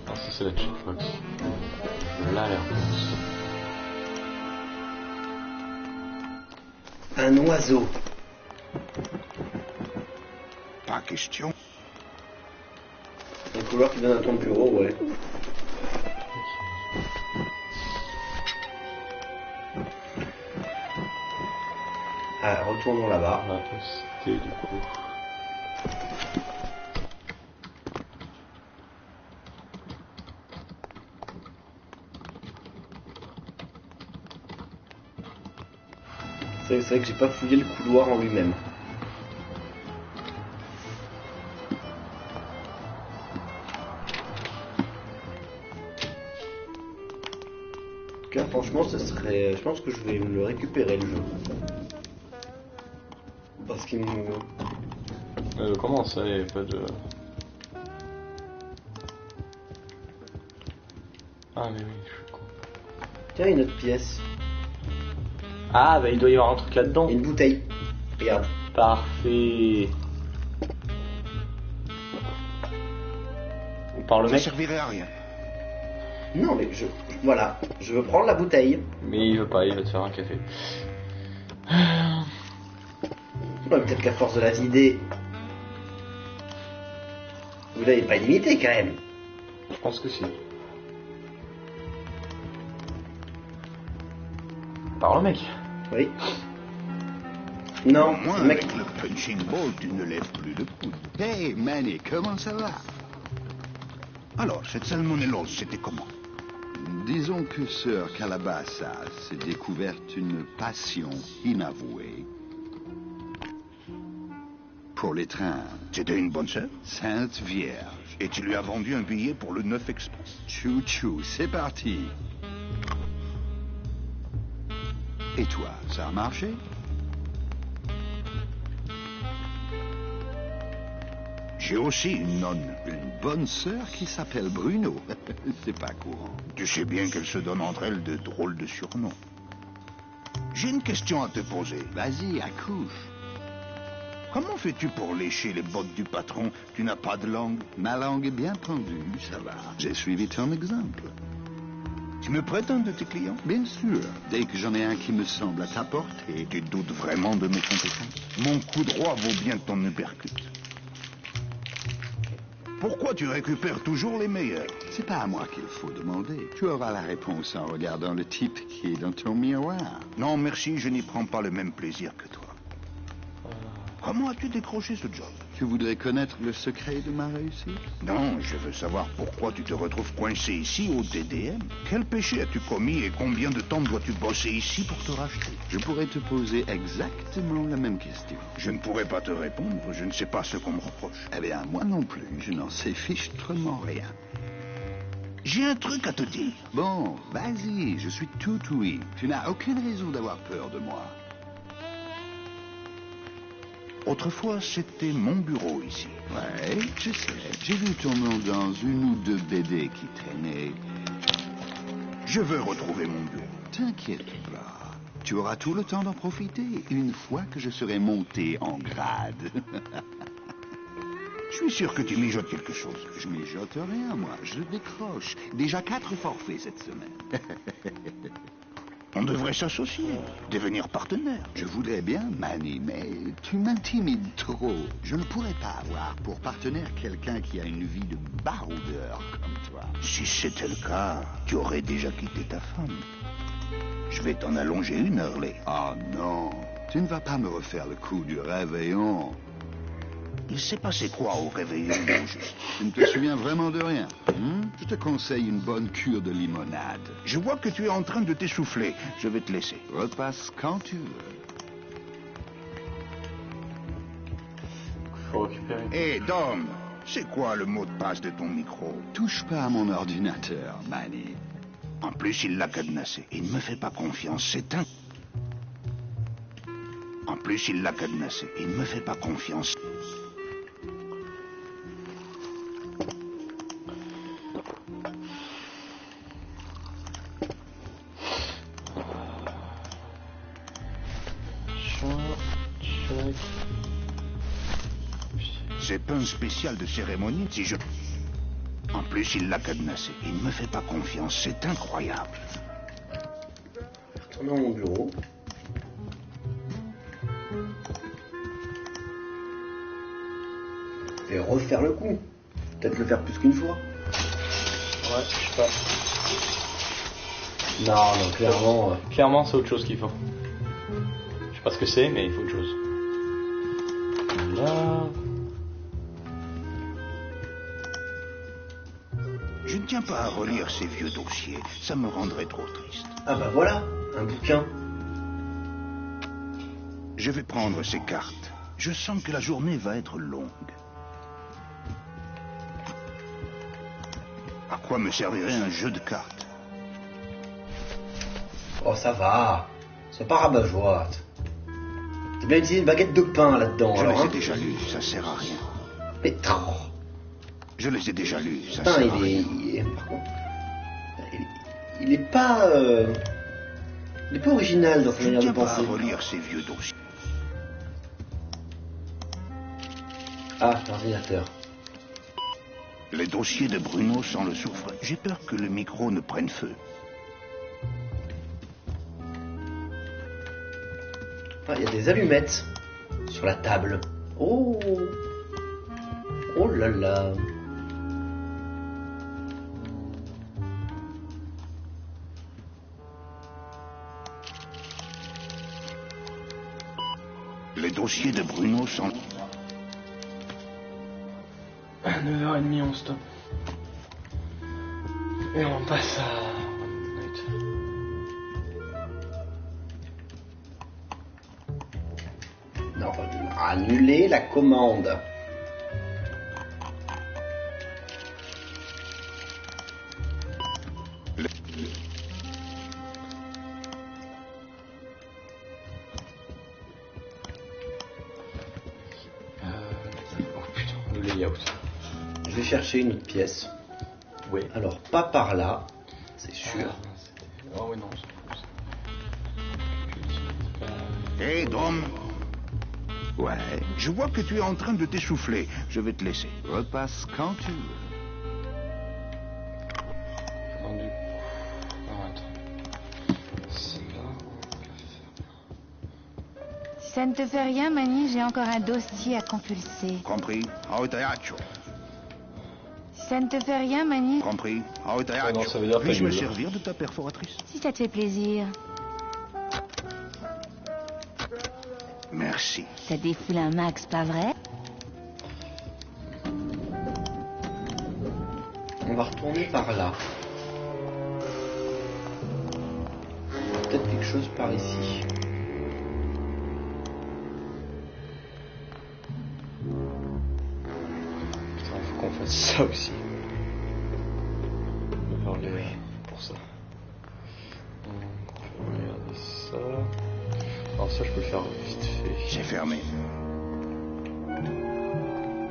Ah, ça c'est la checkbox. Là, l'airbox. Un oiseau. Pas question. Un couloir qui donne à ton bureau, ouais. Ah, retournons là-bas. On va poster du coup. C'est vrai que j'ai pas fouillé le couloir en lui-même. En tout cas, franchement, ce serait... Je pense que je vais me le récupérer, le jeu. Parce qu'il me... Comment ça, il n'y a pas de... Ah mais oui, je suis con. Tiens, une autre pièce. Ah bah il doit y avoir un truc là-dedans. Une bouteille. Regarde. Parfait. Par le Ça mec. servirait à rien. Non, mais voilà. Je veux prendre la bouteille. Mais il veut pas, il va te faire un café. Ouais, peut-être qu'à force de la vider... Vous l'avez pas illimité, quand même. Je pense que si. Par le mec. Oui. Non, Au moins, le mec... avec le punching ball, tu ne lèves plus le coude. Hey, Manny, comment ça va? Alors, cette salmonellose, c'était comment? Disons que Sir Calabassa s'est découverte une passion inavouée pour les trains. C'était une bonne sœur? Sainte Vierge. Et tu lui as vendu un billet pour le 9 Express. Chou-chou, c'est parti. Et toi, ça a marché? J'ai aussi une nonne. Une bonne sœur qui s'appelle Bruno. C'est pas courant. Tu sais bien qu'elle se donne entre elles de drôles de surnoms. J'ai une question à te poser. Vas-y, accouche. Comment fais-tu pour lécher les bottes du patron? Tu n'as pas de langue? Ma langue est bien pendue, ça va. J'ai suivi ton exemple. Tu me prêtes un de tes clients? Bien sûr, dès que j'en ai un qui me semble à ta portée. Et tu doutes vraiment de mes compétences? Mon coup droit vaut bien ton uppercut. Pourquoi tu récupères toujours les meilleurs? C'est pas à moi qu'il faut demander. Tu auras la réponse en regardant le type qui est dans ton miroir. Non, merci, je n'y prends pas le même plaisir que toi. Comment as-tu décroché ce job? Tu voudrais connaître le secret de ma réussite? Non, je veux savoir pourquoi tu te retrouves coincé ici au DDM. Quel péché as-tu commis et combien de temps dois-tu bosser ici pour te racheter? Je pourrais te poser exactement la même question. Je ne pourrais pas te répondre, je ne sais pas ce qu'on me reproche. Eh bien, moi non plus, je n'en sais fichtrement rien. J'ai un truc à te dire. Bon, vas-y, je suis tout oui. Tu n'as aucune raison d'avoir peur de moi. Autrefois, c'était mon bureau ici. Ouais, je sais. J'ai vu ton nom dans une ou deux BD qui traînaient. Je veux retrouver mon bureau. T'inquiète pas. Tu auras tout le temps d'en profiter une fois que je serai monté en grade. Je suis sûr que tu mijotes quelque chose. Je mijote rien, moi. Je décroche. Déjà 4 forfaits cette semaine. On devrait s'associer, devenir partenaire. Je voudrais bien, Manny, mais tu m'intimides trop. Je ne pourrais pas avoir pour partenaire quelqu'un qui a une vie de baroudeur comme toi. Si c'était le cas, tu aurais déjà quitté ta femme. Je vais t'en allonger une, Hurley. Oh non, tu ne vas pas me refaire le coup du réveillon. Il s'est passé quoi au réveillon, au juste? Tu ne te souviens vraiment de rien, Je te conseille une bonne cure de limonade. Je vois que tu es en train de t'essouffler. Je vais te laisser. Repasse quand tu veux. Faut récupérer. Hé, Dom, c'est quoi le mot de passe de ton micro? Touche pas à mon ordinateur, Manny. En plus, il l'a cadenassé. Il ne me fait pas confiance, c'est un... En plus, il l'a cadenassé. Il ne me fait pas confiance. C'est pas un spécial de cérémonie si je... En plus, il l'a cadenassé. Il ne me fait pas confiance, c'est incroyable. Retourner dans mon bureau. Et refaire le coup. Peut-être le faire plus qu'une fois. Ouais, je sais pas. Non, clairement... Clairement, c'est autre chose qu'il faut. Je sais pas ce que c'est, mais il faut autre chose. Là... Je ne tiens pas à relire ces vieux dossiers. Ça me rendrait trop triste. Ah bah voilà, un bouquin. Je vais prendre ces cartes. Je sens que la journée va être longue. À quoi me servirait un jeu de cartes? Oh, ça va. C'est pas rabat-joie. T'as bien utilisé une baguette de pain là-dedans. Je alors, les ai déjà lus, ça sert à rien. Mais trop. Je les ai déjà lus, ça Putain, sert à rien. Par contre, il est pas... Il est pas original dans sa Je ne manière de tiens pas à penser. relire ces vieux dossiers. Ah, l'ordinateur. Les dossiers de Bruno sans le soufre. J'ai peur que le micro ne prenne feu. Ah, il y a des allumettes sur la table. Oh. Oh là là. Les dossiers de Bruno sans... 9h30, on stoppe. Et on passe à... Non, annuler la commande. Oh putain, le layout. Je vais chercher une autre pièce. Oui. Alors, pas par là, c'est sûr. Oh oui, non, Hé, Dom. Ouais, Je vois que tu es en train de t'essouffler. Je vais te laisser. repasse quand tu veux. Vendu. Alors, attends. C'est là. Si ça ne te fait rien, Manny, j'ai encore un dossier à compulser. Compris? Au teatro. Si ça ne te fait rien, Manny, Compris? Au teatro. non, ça veut dire ta Puis-je me gueule. servir de ta perforatrice? si ça te fait plaisir. Merci. Ça défoule un max, pas vrai? On va retourner par là. Peut-être quelque chose par ici. Ça aussi. On va faire les... pour ça. On va regarder ça. Alors ça je peux le faire vite fait. C'est fermé.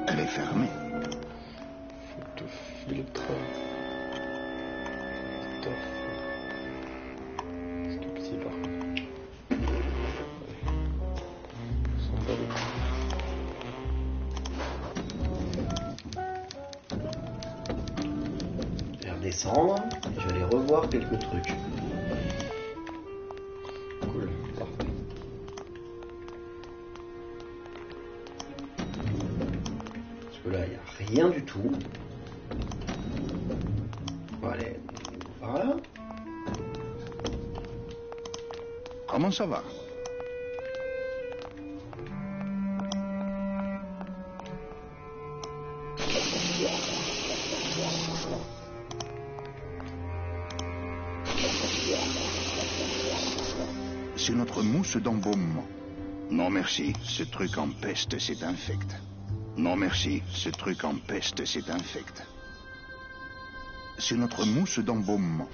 Elle est fermée. Photo filtre. C'est tout petit par contre. Je vais redescendre et je vais aller revoir quelques trucs. Cool, parfait. Parce que là, il n'y a rien du tout. On va aller par là. Comment ça va? C'est notre mousse d'embaumement. Non merci, ce truc empeste, c'est infect. Non merci, ce truc empeste, c'est infect. C'est notre mousse d'embaumement.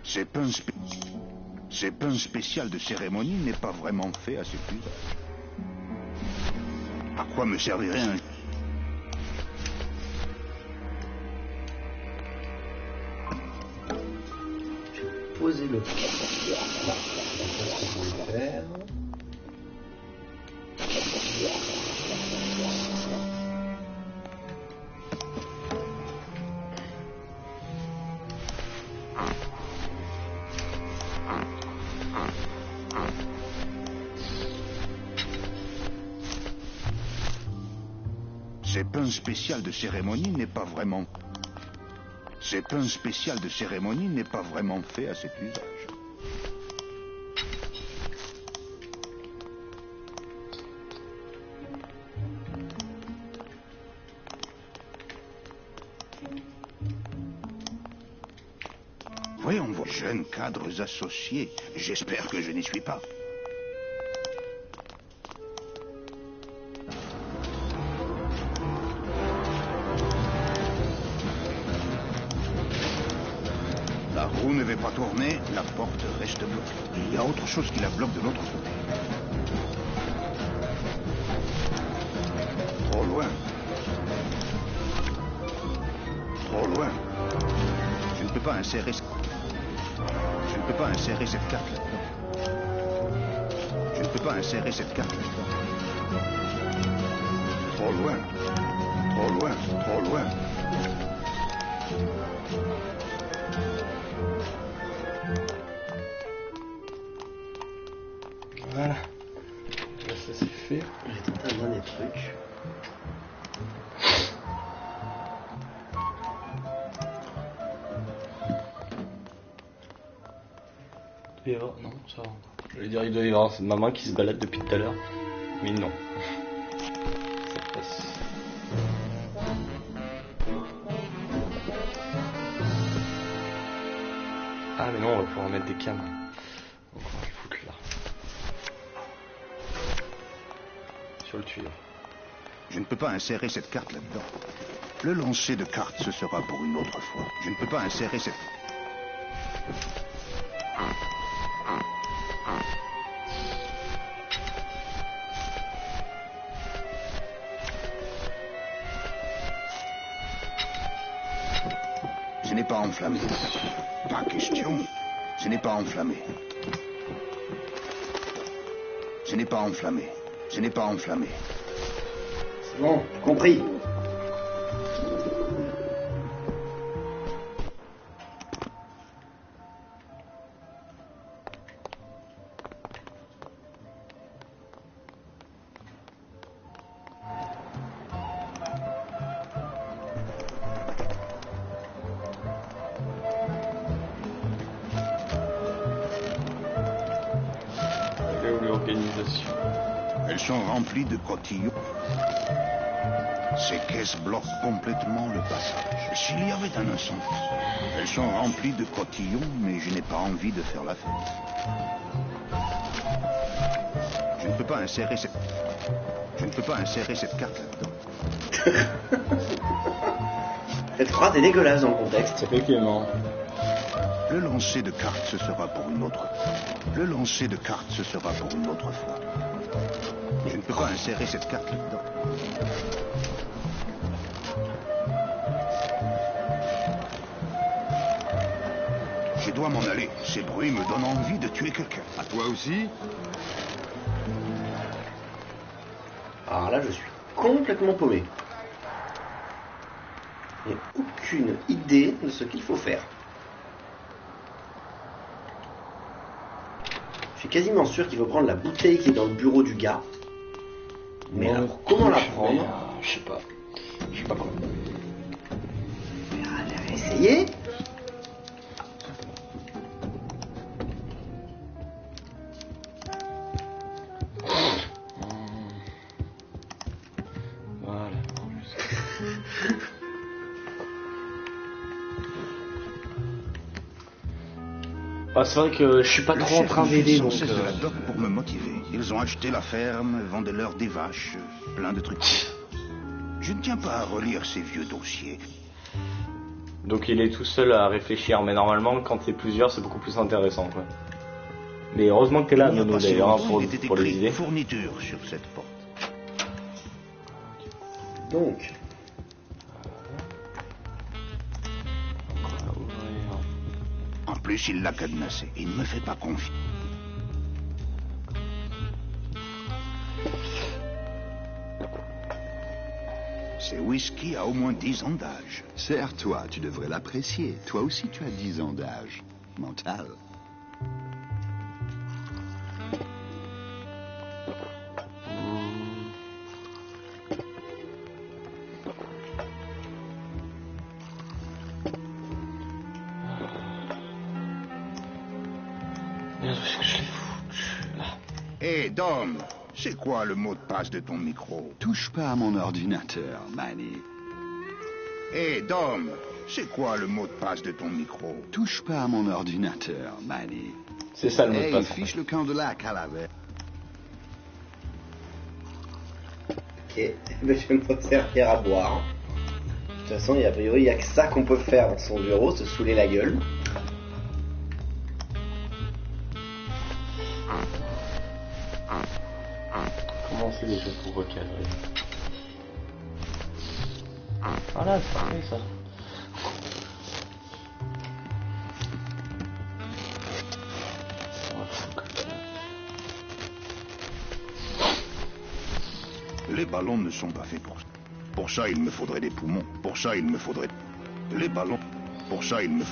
Ces pains spécial de cérémonie n'est pas vraiment fait à cet usage. À quoi me servirait un... Poser le... Là, c'est ce que je voulais faire. Ces pains spécial de cérémonie n'est pas vraiment... Ces pains spécial de cérémonie n'est pas vraiment fait à cet usage. Voyons vos jeunes cadres associés. J'espère que je n'y suis pas. La roue ne va pas tourner, la porte reste bloquée. Il y a autre chose qui la bloque de l'autre côté. Trop loin. Trop loin. Je ne peux pas insérer... Je ne peux pas insérer cette carte là-dedans. Je ne peux pas insérer cette carte là-dedans. Trop loin. Trop loin. Trop loin. Voilà. Là, ça c'est fait. J'ai tenté un dernier truc. Il doit y avoir... Non, ça va. Je voulais dire, il doit y avoir ma main qui se balade depuis tout à l'heure. Mais non. Ça passe. Ah, mais non, on va pouvoir mettre des cams. Donc on va le foutre là. Sur le tuyau. Je ne peux pas insérer cette carte là-dedans. Le lancer de cartes, ce sera pour une autre fois. Je ne peux pas insérer cette... Ce n'est pas enflammé. Pas question. Ce n'est pas enflammé. Ce n'est pas enflammé. Ce n'est pas enflammé. C'est bon, compris. Et où l'organisation? Elles sont remplies de cotillons. Ces caisses bloquent complètement le passage. S'il y avait un incendie, elles sont remplies de cotillons, mais je n'ai pas envie de faire la fête. Je ne peux pas insérer cette carte là-dedans. Cette phrase est dégueulasse dans le contexte. Effectivement. Le lancer de cartes, ce sera pour une autre fois. Le lancer de cartes, ce sera pour une autre fois. Je ne peux pas insérer cette carte là-dedans. Je dois m'en aller. Ces bruits me donnent envie de tuer quelqu'un. À toi aussi? Alors là, je suis complètement paumé. Je n'ai aucune idée de ce qu'il faut faire. Je suis quasiment sûr qu'il faut prendre la bouteille qui est dans le bureau du gars. Mais Ouais, alors, comment la mais, prendre? je sais pas. Je sais pas quoi. Mais allez, essayer. Voilà. Ah, c'est vrai que je suis pas Le trop en chef train me fait d'aider, sans donc... cesse de la doc pour me motiver. Ils ont acheté la ferme, vendaient-leur des vaches, plein de trucs. Je ne tiens pas à relire ces vieux dossiers. Donc il est tout seul à réfléchir, mais normalement quand t'es plusieurs c'est beaucoup plus intéressant quoi. Mais heureusement que t'es là Il n'y a Nono pas si d'ailleurs hein, longtemps, il était pour les écrit idées. fourniture sur cette porte. Donc, On va ouvrir. En plus, il l'a cadenassé. Il ne me fait pas confiance. Ces whisky a au moins 10 ans d'âge. Serre-toi, tu devrais l'apprécier. Toi aussi, tu as 10 ans d'âge. Mental. Merde, où est-ce que je l'ai foutu là? Hé, Dom, c'est quoi le mot de passe de ton micro? Touche pas à mon ordinateur, Manny. Hé, Dom, c'est quoi le mot de passe de ton micro? Touche pas à mon ordinateur, Manny. C'est ça le mot de Hey, passe. fiche le camp de la calavère. ok, mais je vais me servir à boire. De toute façon, a priori, il n'y a que ça qu'on peut faire dans son bureau, se saouler la gueule. Comment c'est déjà pour recadrer? Voilà, c'est parfait ça. Les ballons ne sont pas faits pour ça. Pour ça, il me faudrait des poumons. Pour ça, il me faudrait... Les ballons... Pour ça, il me...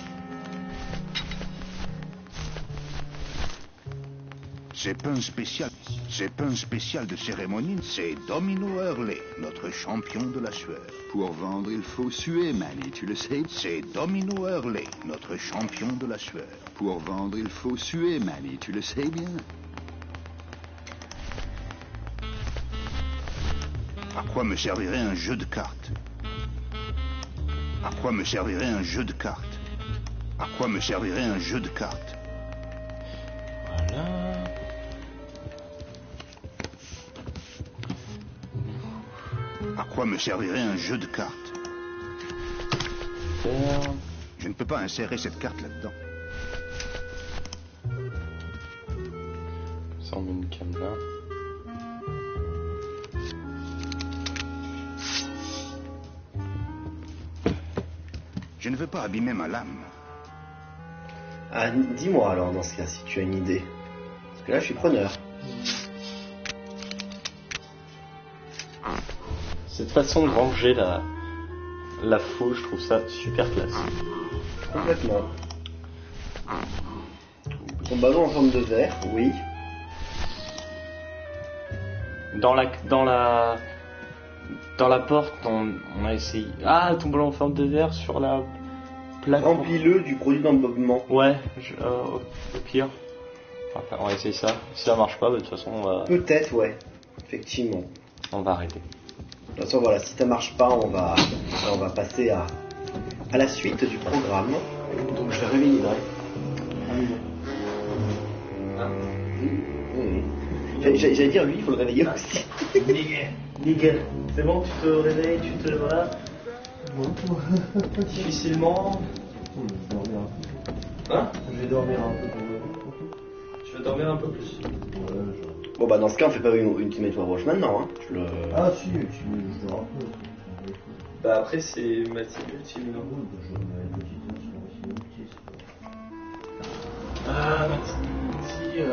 C'est pas un spécial... C'est pas un spécial de cérémonie. C'est Domino Hurley, notre champion de la sueur. Pour vendre, il faut suer, Manny, tu le sais. C'est Domino Hurley, notre champion de la sueur. Pour vendre, il faut suer, Manny, tu le sais bien. À quoi me servirait un jeu de cartes? À quoi me servirait un jeu de cartes? À quoi me servirait un jeu de cartes? Voilà. À quoi me servirait un jeu de cartes? Faire. Je ne peux pas insérer cette carte là-dedans. Ça on met une cam là. Je ne veux pas abîmer ma lame. Ah, dis-moi alors dans ce cas si tu as une idée. Parce que là, je suis preneur. Cette façon de ranger la faux, je trouve ça super classe. Complètement. Ton ballon en forme de verre, oui. Dans la porte, on a essayé. Ah, ton ballon en forme de verre sur la plaque. Remplis-le du produit d'embobement. Ouais, au pire. Enfin, on va essayer ça. Si ça marche pas, bah, de toute façon, Peut-être, ouais. Effectivement. on va arrêter. toute façon, voilà, si ça marche pas, on va passer à la suite du programme. Donc je vais réveiller Drake. J'allais dire, lui, il faut le réveiller aussi. Nickel. C'est bon, tu te réveilles, tu te... Voilà. Difficilement. Hein? Je vais dormir un peu. Tu vas dormir un peu plus. Bon bah dans ce cas, on fait pas une Ultimate Warwatch maintenant, hein. Ah si, je dors un peu. Bah après, c'est matinée ultime, non? Je remets une petite heure sur matinée. Ah, matinée,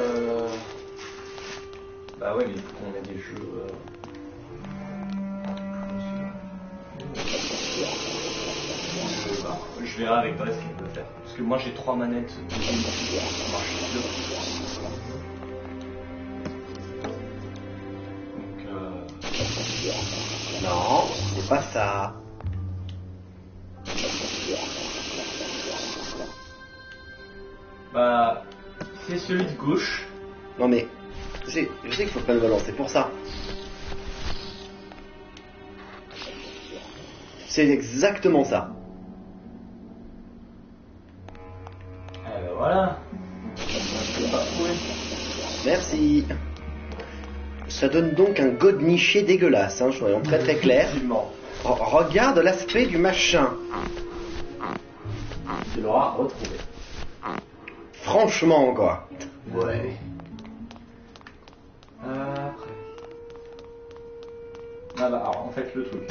Bah ouais, mais il faut qu'on ait des jeux... Je verrai avec Brest ce qu'il peut faire. Parce que moi j'ai 3 manettes de ça marche bien. Donc Non, c'est pas ça. Bah, c'est celui de gauche. Non mais, je sais qu'il faut pas le balancer, c'est pour ça. C'est exactement ça. Voilà. Merci. Ça donne donc un god niché dégueulasse, hein, soyons très très clair. Regarde l'aspect du machin. Tu l'auras retrouvé. Franchement, quoi. Ouais. Après. Ah bah alors en fait le truc,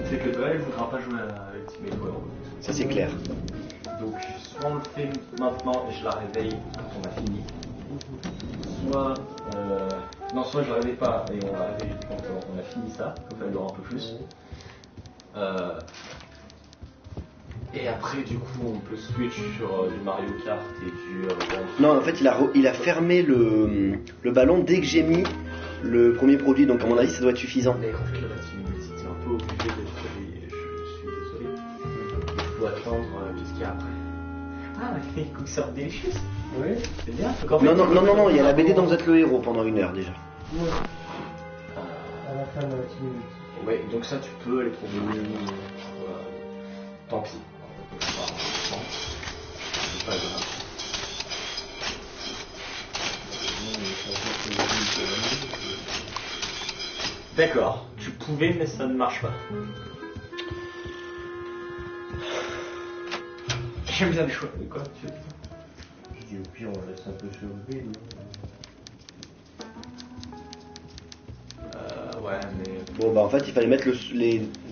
c'est que elle voudra pas jouer à Ultimate Warrior. Ça c'est clair. Donc soit on le fait maintenant et je la réveille quand on a fini. Soit non, soit je la réveille pas et on la réveille quand on a fini ça, comme ça elle dort un peu plus. Et après du coup on peut switch sur du Mario Kart et du non en fait il a fermé le ballon dès que j'ai mis le premier produit, donc à mon avis ça doit être suffisant. Mais en fait le reste c'est un peu obligé d'être réveillé, je suis désolé. Il faut attendre qu'est-ce qu'il y a après. Ah les Cooksurf Delicious. Oui. C'est bien. Non, il y a la BD dont vous êtes le héros pendant 1 heure déjà. Ouais. À la fin de la matinée. Ouais, donc ça tu peux aller trouver tant pis. C'est pas grave. D'accord, tu pouvais mais ça ne marche pas. J'aime bien le choix, mais quoi tu... Je dis au pire on laisse un peu sur le vide. Ouais mais... Bon bah en fait il fallait mettre le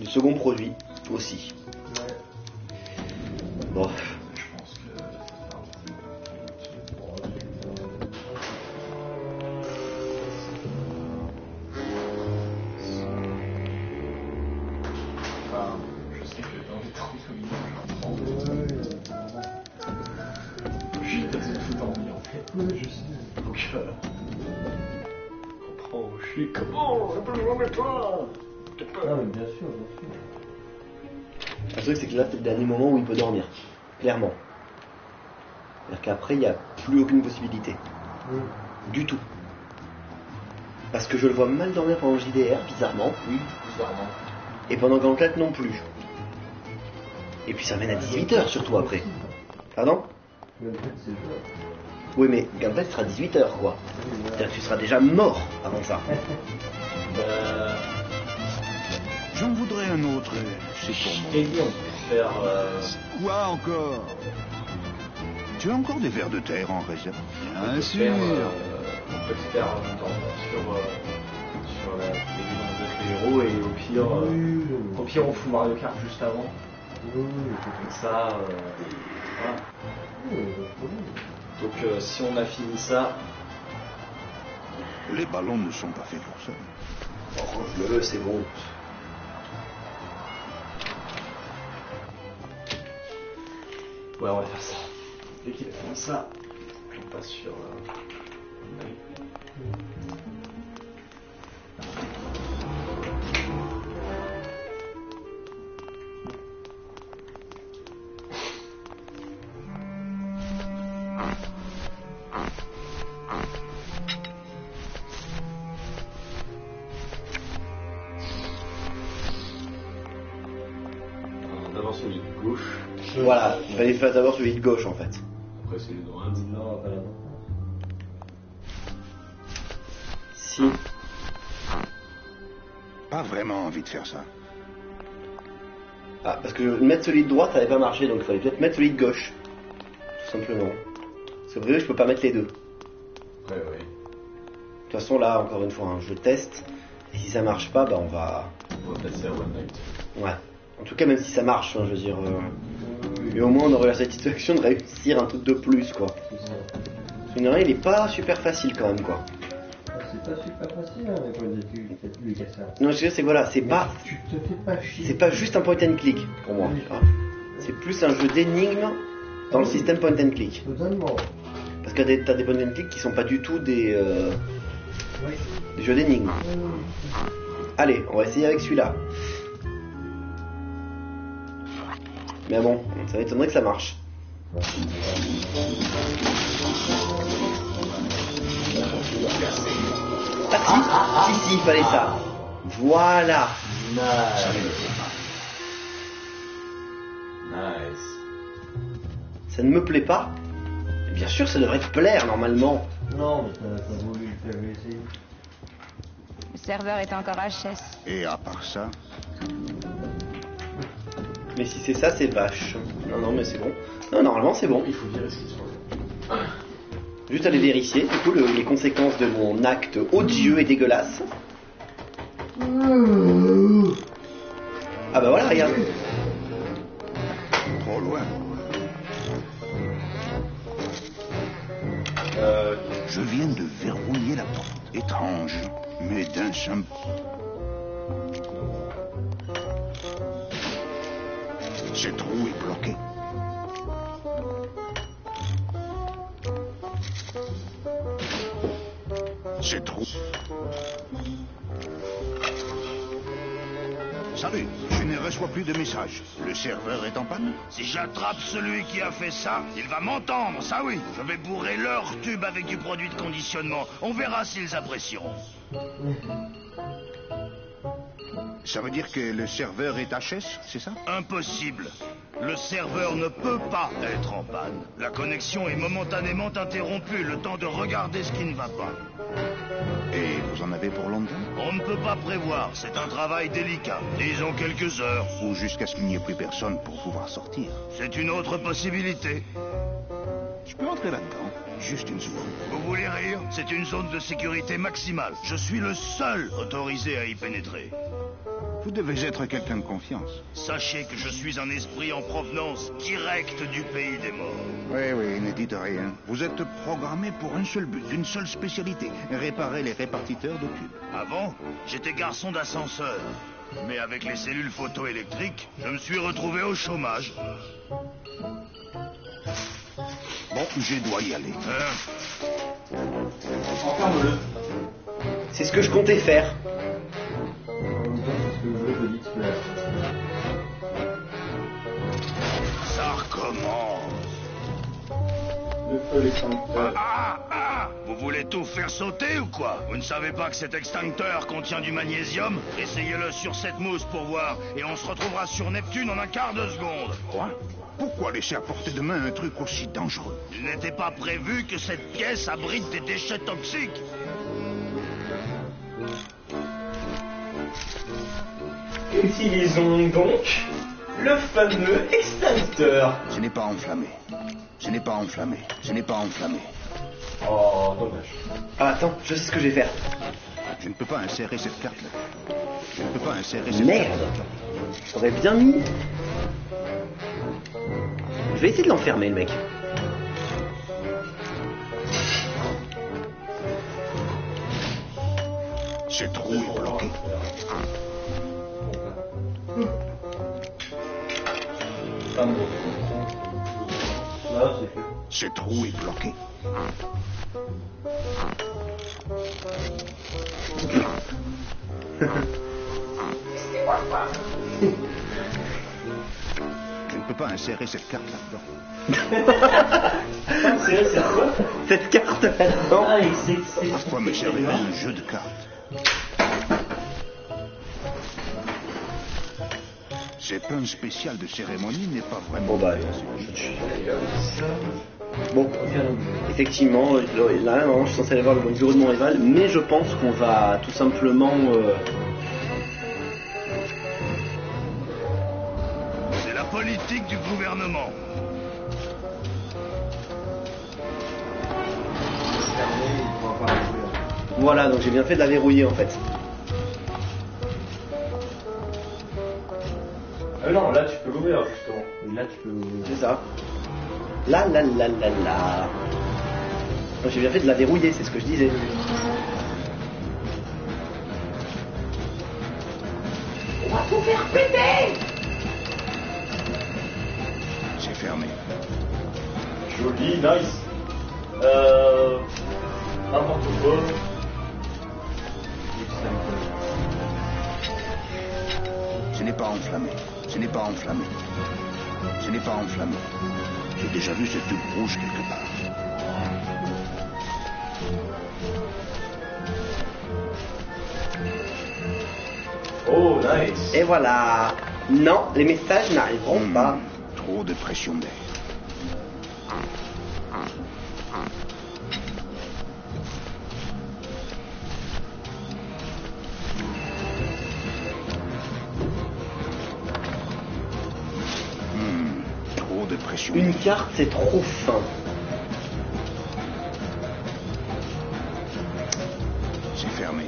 second produit aussi. Ouais. Bon. Je pense que ça fait un petit... Enfin, je sais que dans les temps familiaux, je comprends. Je suis dans une toute envie en fait. Oui, je sais. Donc, je comprends où je suis. Comment je peux jouer avec toi? Ah mais bien sûr. Le truc c'est que là c'est le dernier moment où il peut dormir. Clairement. C'est-à-dire qu'après il n'y a plus aucune possibilité. Du tout. Parce que je le vois mal dormir pendant le JDR, bizarrement. Oui, bizarrement. Et pendant Gauntlet non plus. Et puis ça mène à 18h surtout après. Pardon? Oui mais Gauntlet sera 18h quoi. C'est-à-dire que tu seras déjà mort avant ça. J'en voudrais un autre, c'est pour moi. Et on peut faire... Quoi encore? Tu as encore des vers de terre en réserve? Bien sûr. On peut se faire sur les vidanges de héros et au pire on fout Mario Kart juste avant. Comme ça, voilà. Donc si on a fini ça... Les ballons ne sont pas faits pour ça. Range-le, c'est bon. Ouais, on va faire ça. Dès qu'il a fini ça, on passe sur... fallait faire d'abord celui de gauche en fait. Après, c'est le droit. Non, pas là-bas. Si. Pas vraiment envie de faire ça. Ah, parce que mettre celui de droite, ça n'avait pas marché, donc il fallait peut-être mettre celui de gauche. Tout simplement. Parce que vrai, je peux pas mettre les deux. Ouais, ouais. De toute façon, là, encore une fois, hein, je teste. Et si ça marche pas, bah on va... On va passer à One Night. Ouais. En tout cas, même si ça marche, hein, je veux dire... Mais au moins, on aurait la satisfaction de réussir un truc de plus, quoi. C'est ça. Parce que il est pas super facile, quand même, quoi. Ah, c'est pas super facile, hein, mais quand tu fais lui qu'à ça. Non, je veux dire, c'est que voilà, c'est pas... Tu te fais pas chier. C'est pas juste un point and click, pour moi. Oui. Hein. C'est plus un jeu d'énigmes dans le système point and click. Totalement. Parce que t'as des point and click qui sont pas du tout des Oui. jeux d'énigmes. Allez, on va essayer avec celui-là. Mais bon, ça m'étonnerait que ça marche. Ah si, il fallait ça. Voilà. Nice. Ça ne me plaît pas. Mais bien sûr, ça devrait te plaire normalement. Non, mais t'as voulu le faire essayer. Le serveur est encore HS. Et à part ça, Mais si c'est ça, c'est vache. Non, mais c'est bon. Non, normalement, c'est bon. Il faut virer ce qui se passe. Juste aller vérifier, du coup, les conséquences de mon acte odieux et dégueulasse. Ah bah voilà, regarde. trop loin. Je viens de verrouiller la porte. Étrange, mais d'un simple... Ce trou est bloqué. Ce trou... Salut, je ne reçois plus de messages. Le serveur est en panne? Si j'attrape celui qui a fait ça, il va m'entendre, ça oui. Je vais bourrer leur tube avec du produit de conditionnement. On verra s'ils apprécieront. Ça veut dire que le serveur est HS, c'est ça? Impossible. Le serveur ne peut pas être en panne. La connexion est momentanément interrompue, le temps de regarder ce qui ne va pas. Et vous en avez pour longtemps? On ne peut pas prévoir, c'est un travail délicat. Disons quelques heures. Ou jusqu'à ce qu'il n'y ait plus personne pour pouvoir sortir? C'est une autre possibilité. Je peux entrer là-dedans? Juste une seconde. Vous voulez rire? C'est une zone de sécurité maximale. Je suis le seul autorisé à y pénétrer. Vous devez être quelqu'un de confiance. Sachez que je suis un esprit en provenance directe du pays des morts. Oui, ne dites rien. Vous êtes programmé pour un seul but, une seule spécialité. Réparer les répartiteurs de tubes. Avant, j'étais garçon d'ascenseur. Mais avec les cellules photoélectriques, je me suis retrouvé au chômage. Bon, je dois y aller. Enferme-le. C'est ce que je comptais faire. En même temps, c'est ce que le jeu te dit de faire. Ça recommence. Le feu l'extincteur. Vous voulez tout faire sauter ou quoi? Vous ne savez pas que cet extincteur contient du magnésium? Essayez-le sur cette mousse pour voir, et on se retrouvera sur Neptune en un quart de seconde. Quoi? Pourquoi laisser à portée de main un truc aussi dangereux? Il n'était pas prévu que cette pièce abrite des déchets toxiques. Utilisons donc le fameux extincteur. Ce n'est pas enflammé. Ce n'est pas enflammé. Ce n'est pas enflammé. Oh, dommage. Ah, attends, je sais ce que je vais faire. Je ne peux pas insérer cette carte-là. Je ne peux pas insérer cette Merde. J'aurais bien mis... Je vais essayer de l'enfermer, le mec. Ce trou est bloqué. Pas bon. Là, c'est fait. Ce trou est bloqué. Je ne peux pas insérer cette carte là-dedans. C'est quoi? Cette carte là-dedans. Ah, c'est... À quoi me servirait un jeu de cartes? Ces pains spécial de cérémonie n'est pas vraiment... Bon bah, bon, effectivement, là, non, je suis censé aller voir le bureau de mon rival, mais je pense qu'on va tout simplement... C'est la politique du gouvernement. Voilà, donc j'ai bien fait de la verrouiller en fait. Non, là tu peux l'ouvrir justement. Là tu peux l'ouvrir. C'est ça. Là. Donc, j'ai bien fait de la verrouiller, c'est ce que je disais. On va tout faire péter! C'est fermé. Joli, nice. N'importe quoi. Ce n'est pas enflammé. Ce n'est pas enflammé. Ce n'est pas enflammé. J'ai déjà vu cette tube rouge quelque part. Oh, nice. Et voilà. Non, les messages n'arriveront pas. Trop de pression d'air. Trop de pression Une d'air. carte, c'est trop fin. C'est fermé.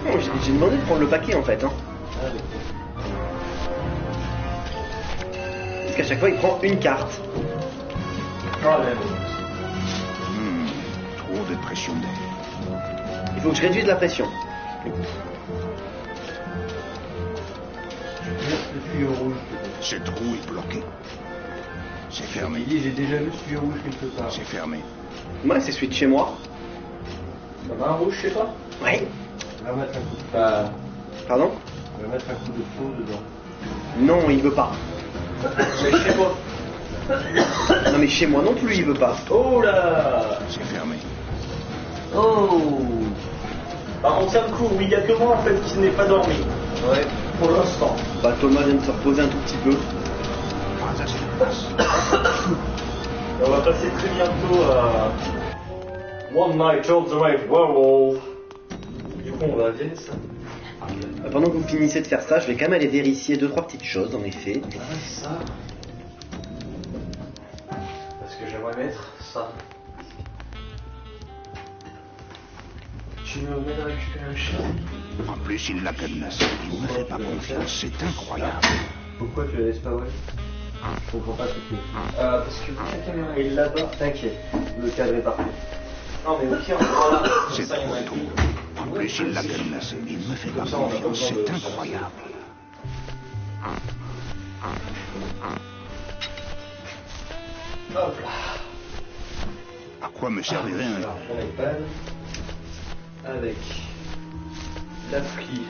Oh, j'ai demandé de prendre le paquet en fait. Hein. Parce qu'à chaque fois, il prend une carte. Trop de pression d'air. Il faut que je réduise la pression. Le tuyau rouge. Ce trou est bloqué. C'est fermé. Il dit j'ai déjà vu ce tuyau rouge quelque part. C'est fermé. Moi, c'est celui de chez moi. T'en as un rouge chez toi? Ouais. On va mettre un coup de Pardon? On va mettre un coup de feu dedans. Non, il veut pas. C'est chez moi. Non mais chez moi non plus, il veut pas. Oh là! C'est fermé. Oh! Par contre, ça me court, oui, il y a que moi en fait qui n'ai pas dormi. Ouais, pour l'instant. Bah Thomas vient de se reposer un tout petit peu. On va passer très bientôt à One Night Ultimate Werewolf. Du coup, on va virer ça. Pendant que vous finissez de faire ça, je vais quand même aller vérifier 2-3 petites choses en effet. Ah, ça. Parce que j'aimerais mettre ça. Tu me mets à récupérer un chien. En plus, il l'a cadenassé. Il ne me fait pas confiance. C'est incroyable. Pourquoi tu la laisses pas, ouais? Je comprends pas ce que tu veux. Parce que la caméra est là-bas. T'inquiète, le cadre est parfait. Non mais au pire, voilà. C'est Ça, il y en a trop plus. tôt. En plus, il l'a cadenassé. Il ne me fait pas confiance. C'est incroyable. Hop là. À quoi me servirait un... Alors, on iPad avec l'appli.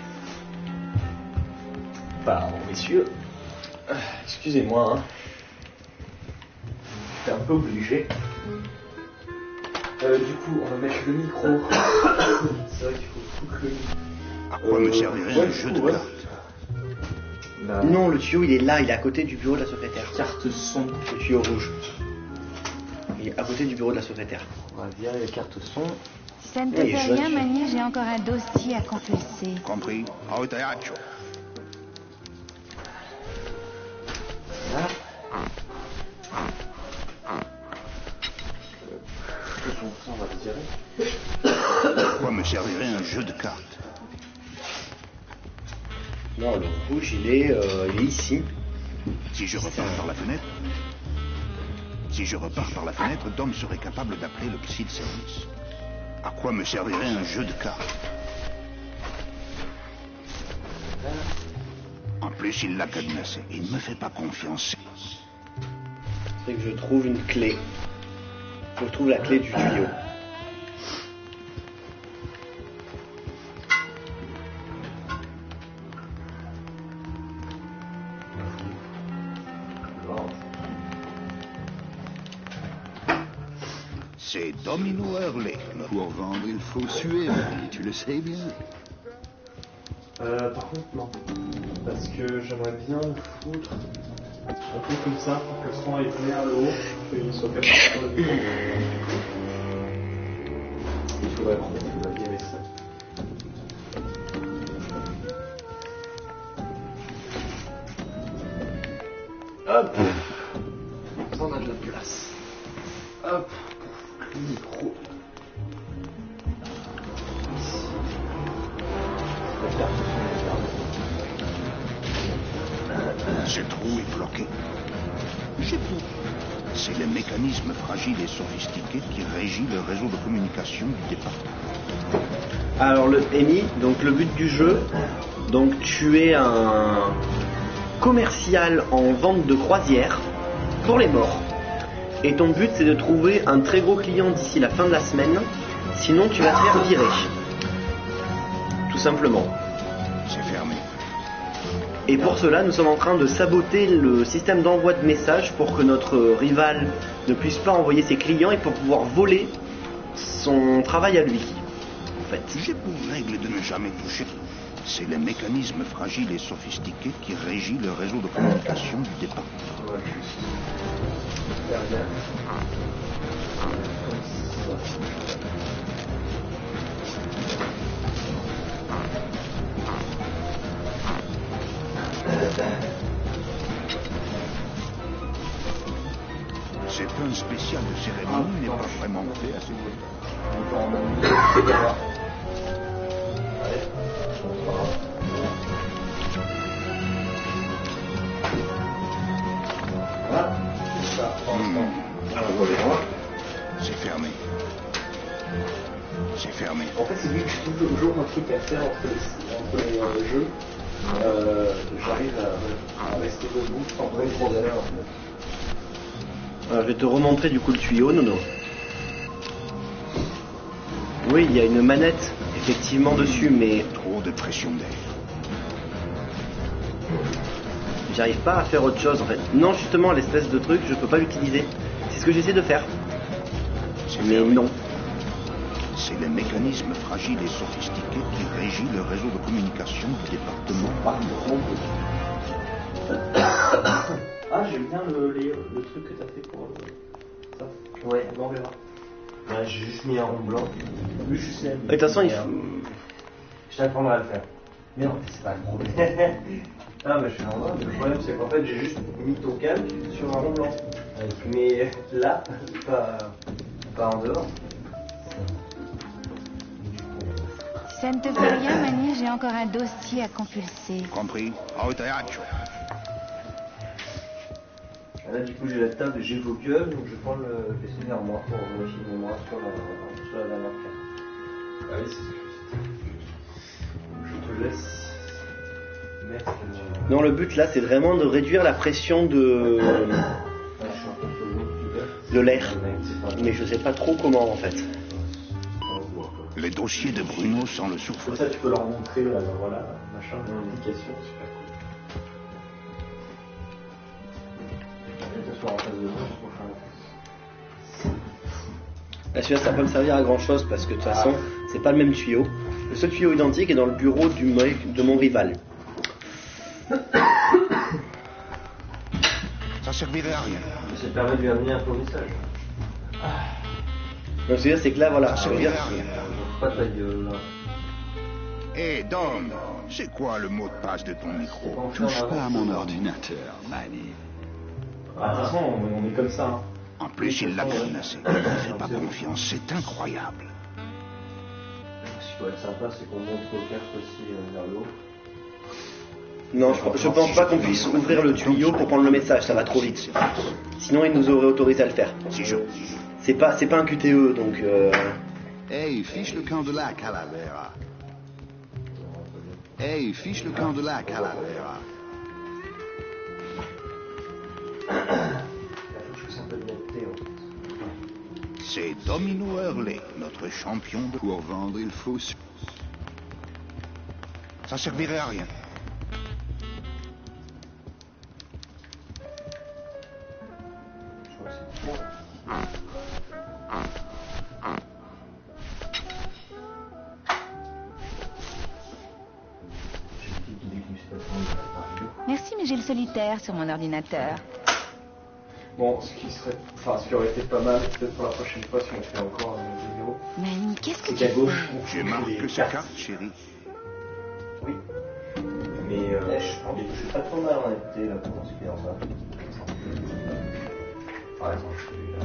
Pardon, messieurs. Excusez-moi. Hein. J'étais un peu obligé. Du coup, on va mettre le micro. C'est vrai qu'il faut foutre le micro. À quoi me servirait un jeu de cartes? Non, le tuyau il est là, il est à côté du bureau de la secrétaire. Carte son. Le tuyau rouge. Il est à côté du bureau de la secrétaire. On va virer les cartes son. Si ça ne te Oui, fait je- rien, Mani, j'ai encore un dossier à compulser. Compris? Au teatro. Là. On va le virer. À quoi me servirait un jeu de cartes? Non, le rouge il est ici. Si je repars par la fenêtre... Si je repars par la fenêtre, Dom serait capable d'appeler le psy de service. À quoi me servirait un jeu de cartes? En plus, il l'a cadenassé. Il ne me fait pas confiance. C'est que je trouve une clé. Je trouve la clé du tuyau. C'est Domino Hurley. Pour vendre, il faut suer, Marie, tu le sais bien. Par contre, non. Parce que j'aimerais bien le foutre un peu comme ça pour que son éclaire le haut, qu'il soit capable de faire. Il faudrait virer ça. Hop! Ça, on a de la place. Hop! Le micro. Ce trou est bloqué. J'ai tout. C'est le mécanisme fragile et sophistiqué qui régit le réseau de communication du département. Alors Amy, donc le but du jeu, donc tu es un commercial en vente de croisière pour les morts. Et ton but c'est de trouver un très gros client d'ici la fin de la semaine, sinon tu vas te faire virer. Tout simplement. C'est fermé. Et pour cela, nous sommes en train de saboter le système d'envoi de messages pour que notre rival ne puisse pas envoyer ses clients et pour pouvoir voler son travail à lui. En fait. J'ai pour règle de ne jamais toucher. C'est le mécanisme fragile et sophistiqué qui régit le réseau de communication du département. Cet un spécial de cérémonie n'est pas vraiment fait à ce moment. C'est fermé. C'est fermé. En fait, c'est vu que je trouve toujours un truc à faire entre les jeux. J'arrive à rester debout sans vrai problème. Je vais te remontrer du coup le tuyau, Nono. Oui, il y a une manette effectivement dessus, mais Trop de pression d'air. j'arrive pas à faire autre chose en fait. Non, justement, l'espèce de truc, je peux pas l'utiliser. C'est ce que j'essaie de faire. Mais non. C'est le mécanisme fragile et sophistiqué qui régit le réseau de communication du département. Ah, j'aime bien le truc que t'as fait pour ça. Ouais, on verra. Ouais, j'ai juste mis un rond blanc. Oui, je sais. De toute façon, il faut... Je t'apprendrai à le faire. Mais non, c'est pas le problème. Ah, mais je suis normal. Le problème, c'est qu'en fait, j'ai juste mis ton calque sur un rond blanc. Mais là, pas en dehors. Si ça ne te fait rien, Mani, j'ai encore un dossier à compulser. Compris? Autariacho. Là, du coup, j'ai la table et j'ai vos gueules, donc je prends le PC vers moi pour vérifier le mémoire sur la dernière carte. Ah oui, c'est ce que je te laisse mettre Non, le but là, c'est vraiment de réduire la pression de l'air. Mais je sais pas trop comment en fait. Les dossiers de Bruno sans le Comme souffle. ça, tu peux leur montrer, voilà, machin, l'indication, super cool. En face de moi, Là, celui-là, ça va pas me servir à grand chose parce que de toute façon, c'est pas le même tuyau. Le seul tuyau identique est dans le bureau de mon rival. Ça servirait à rien. Ça te permet de lui amener un faux message. Donc celui-là, c'est que là, voilà. Ça je servirait regarde. à rien. Pas ta gueule, là. Hé, Dom, c'est quoi le mot de passe de ton micro? Touche pas à mon ordinateur, Manny. Ah, de toute façon, on est comme ça. Hein. En plus, il l'a cadenassé. Il ne fait pas confiance, c'est incroyable. Ce qui doit être sympa, c'est qu'on monte vos cartes aussi vers le haut. Non, je pense pas qu'on puisse ouvrir le tuyau pour prendre le message, ça va trop vite. Sinon, il nous aurait autorisé à le faire. Si je... C'est pas un QTE, donc... Hey, fiche le camp de la Calavera. Hey, fiche le camp de la Calavera. Il faut que je fasse un peu de netteté, en fait. C'est Domino Hurley, notre champion de... Pour vendre, il faut... Ça servirait à rien. Je crois que c'est trop. j'ai le solitaire sur mon ordinateur. Bon, ce qui aurait été pas mal, peut-être pour la prochaine fois, si on fait encore une vidéo. Manny, qu'est-ce que C'est tu qu'à gauche, fais? J'ai marqué ces cartes, chérie. Oui. Mais je suis pas trop mal en réalité là pour considérer ça. Par exemple, celui-là.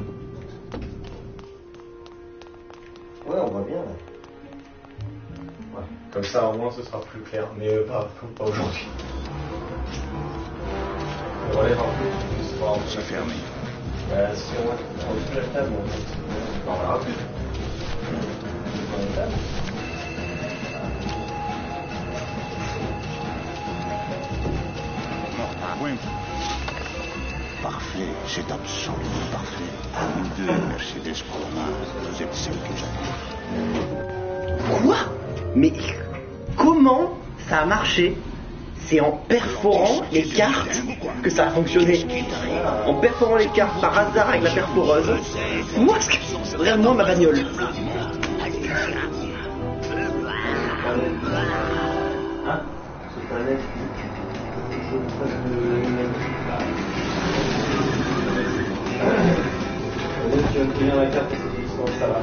Ouais, on voit bien là. Ouais. Comme ça, au moins, ce sera plus clair, mais pas aujourd'hui. On relève un peu. C'est fermé. Si on touche la table, on verra plus. On la table. Point. Parfait, c'est absolument parfait. Vous deux, Mercedes Colomar, vous êtes celle que j'adore. Quoi? Mais comment ça a marché? C'est en perforant les cartes que ça a fonctionné. En perforant les cartes par hasard avec la perforeuse. Moi, regarde-moi ma bagnole. Hein? C'est un être. Tu vas me tenir la carte et ça va.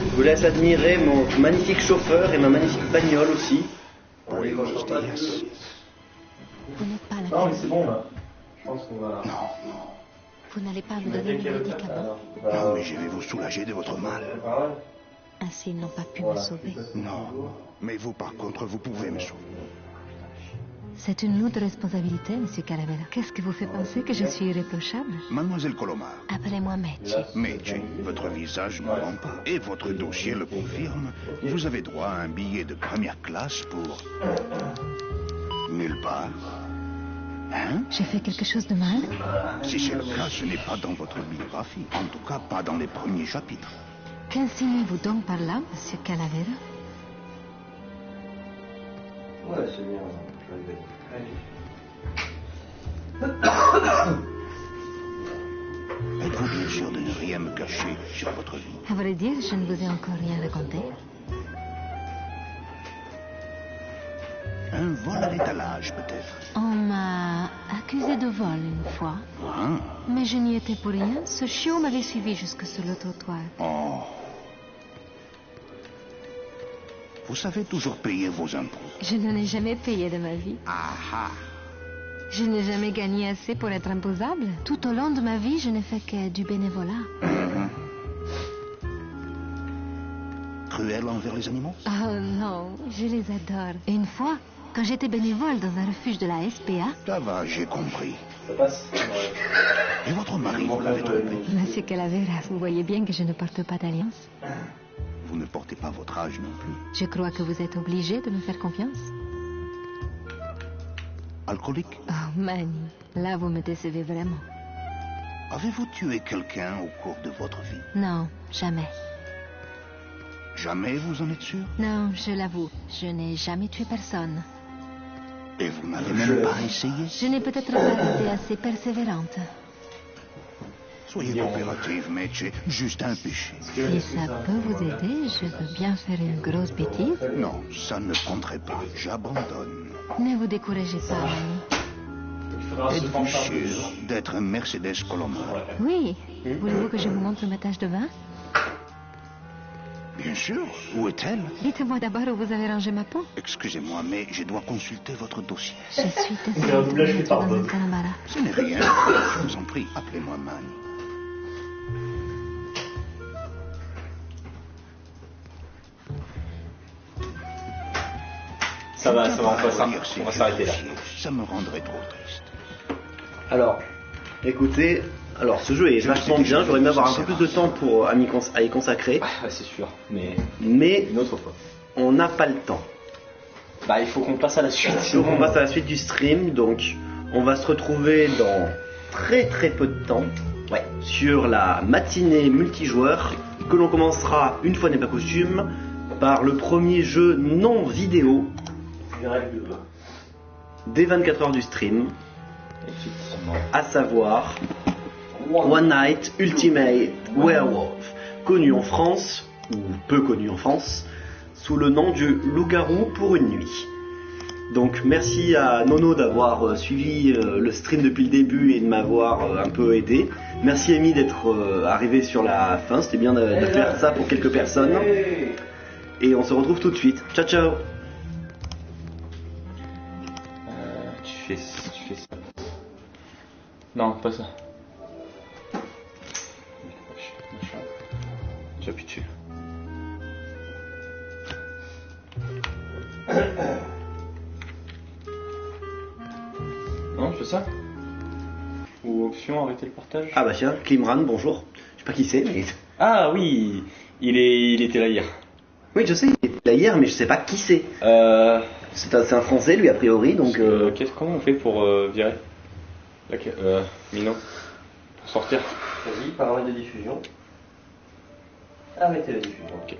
Je vous laisse admirer mon magnifique chauffeur et ma magnifique bagnole aussi. Vous n'êtes pas la Non, mais c'est bon là. Je pense qu'on va. Vous n'allez pas me donner le médicament? Non, mais je vais vous soulager de votre mal. Ainsi, ils n'ont pas pu me sauver. Non, mais vous, par contre, vous pouvez me sauver. C'est une lourde responsabilité, Monsieur Calavera. Qu'est-ce qui vous fait penser que je suis irréprochable? Mademoiselle Colomar. Appelez-moi Meche. Meche, votre visage ne ment pas. Et votre dossier le confirme. Vous avez droit à un billet de première classe pour... nulle part. Hein? J'ai fait quelque chose de mal? Si c'est le cas, ce n'est pas dans votre biographie. En tout cas, pas dans les premiers chapitres. Qu'insinuez-vous donc par là, Monsieur Calavera? Ouais, c'est bien. Êtes-vous bien sûr de ne rien me cacher sur votre vie? À vrai dire, je ne vous ai encore rien raconté. Un vol à l'étalage, peut-être. On m'a accusé de vol une fois. Hein? Mais je n'y étais pour rien. Ce chiot m'avait suivi jusque sur le trottoir. Oh. Vous savez toujours payer vos impôts. Je n'en ai jamais payé de ma vie. Ah ah. Je n'ai jamais gagné assez pour être imposable. Tout au long de ma vie, je n'ai fait que du bénévolat. Cruel envers les animaux? Oh non, je les adore. Et une fois, quand j'étais bénévole dans un refuge de la SPA... Ça va, j'ai compris. Ça passe. Et votre mari, vous l'avez trompé? Monsieur Calavera, vous voyez bien que je ne porte pas d'alliance. Vous ne portez pas votre âge non plus. Je crois que vous êtes obligé de me faire confiance. Alcoolique? Oh, Manny, là vous me décevez vraiment. Avez-vous tué quelqu'un au cours de votre vie? Non, jamais. Jamais, vous en êtes sûr? Non, je l'avoue, je n'ai jamais tué personne. Et vous n'avez même pas essayé? Je n'ai peut-être pas été assez persévérante. Soyez coopérative, Meche, juste un péché. Si ça peut vous aider, je veux bien faire une grosse bêtise. Non, ça ne compterait pas. J'abandonne. Ne vous découragez pas, Manny. Êtes-vous sûr d'être Mercedes Colomar? Oui. Voulez-vous que je vous montre ma tache de vin? Bien sûr. Où est-elle? Dites-moi d'abord où vous avez rangé ma peau. Excusez-moi, mais je dois consulter votre dossier. Je suis désolée de vous mettre dans un tel embarras. Ce n'est rien. Je vous en prie, appelez-moi Manny. Ça va, on va s'arrêter là. Ça me rendrait trop triste. Alors, écoutez, ce jeu est vachement bien, j'aurais aimé avoir un peu plus de temps pour à y consacrer. Ah, c'est sûr, mais une autre fois. On n'a pas le temps. Bah, il faut qu'on passe à la suite. Donc on passe à la suite du stream, donc on va se retrouver dans très très peu de temps sur la matinée multijoueur que l'on commencera, une fois n'est pas coutume, par le premier jeu non vidéo des 24 heures du stream, à savoir One Night Ultimate Werewolf, connu en France, ou peu connu en France, sous le nom du loup-garou pour une nuit. Donc merci à Nono d'avoir suivi le stream depuis le début et de m'avoir un peu aidé. Merci Amy d'être arrivé sur la fin, c'était bien de faire ça pour quelques personnes. Et on se retrouve tout de suite. Ciao ciao. Tu fais ça. Non, pas ça. J'appuie dessus. Non, je fais ça. Ou option, arrêter le partage. Ah bah tiens, Klimran, bonjour. Je sais pas qui c'est, mais... Ah oui, il était là hier. Oui, je sais, il était là hier, mais je sais pas qui c'est. C'est un Français, lui, a priori, donc... Comment on fait pour virer Mino, pour sortir? Vas-y, paramètres de diffusion. Arrêtez la diffusion. Ok.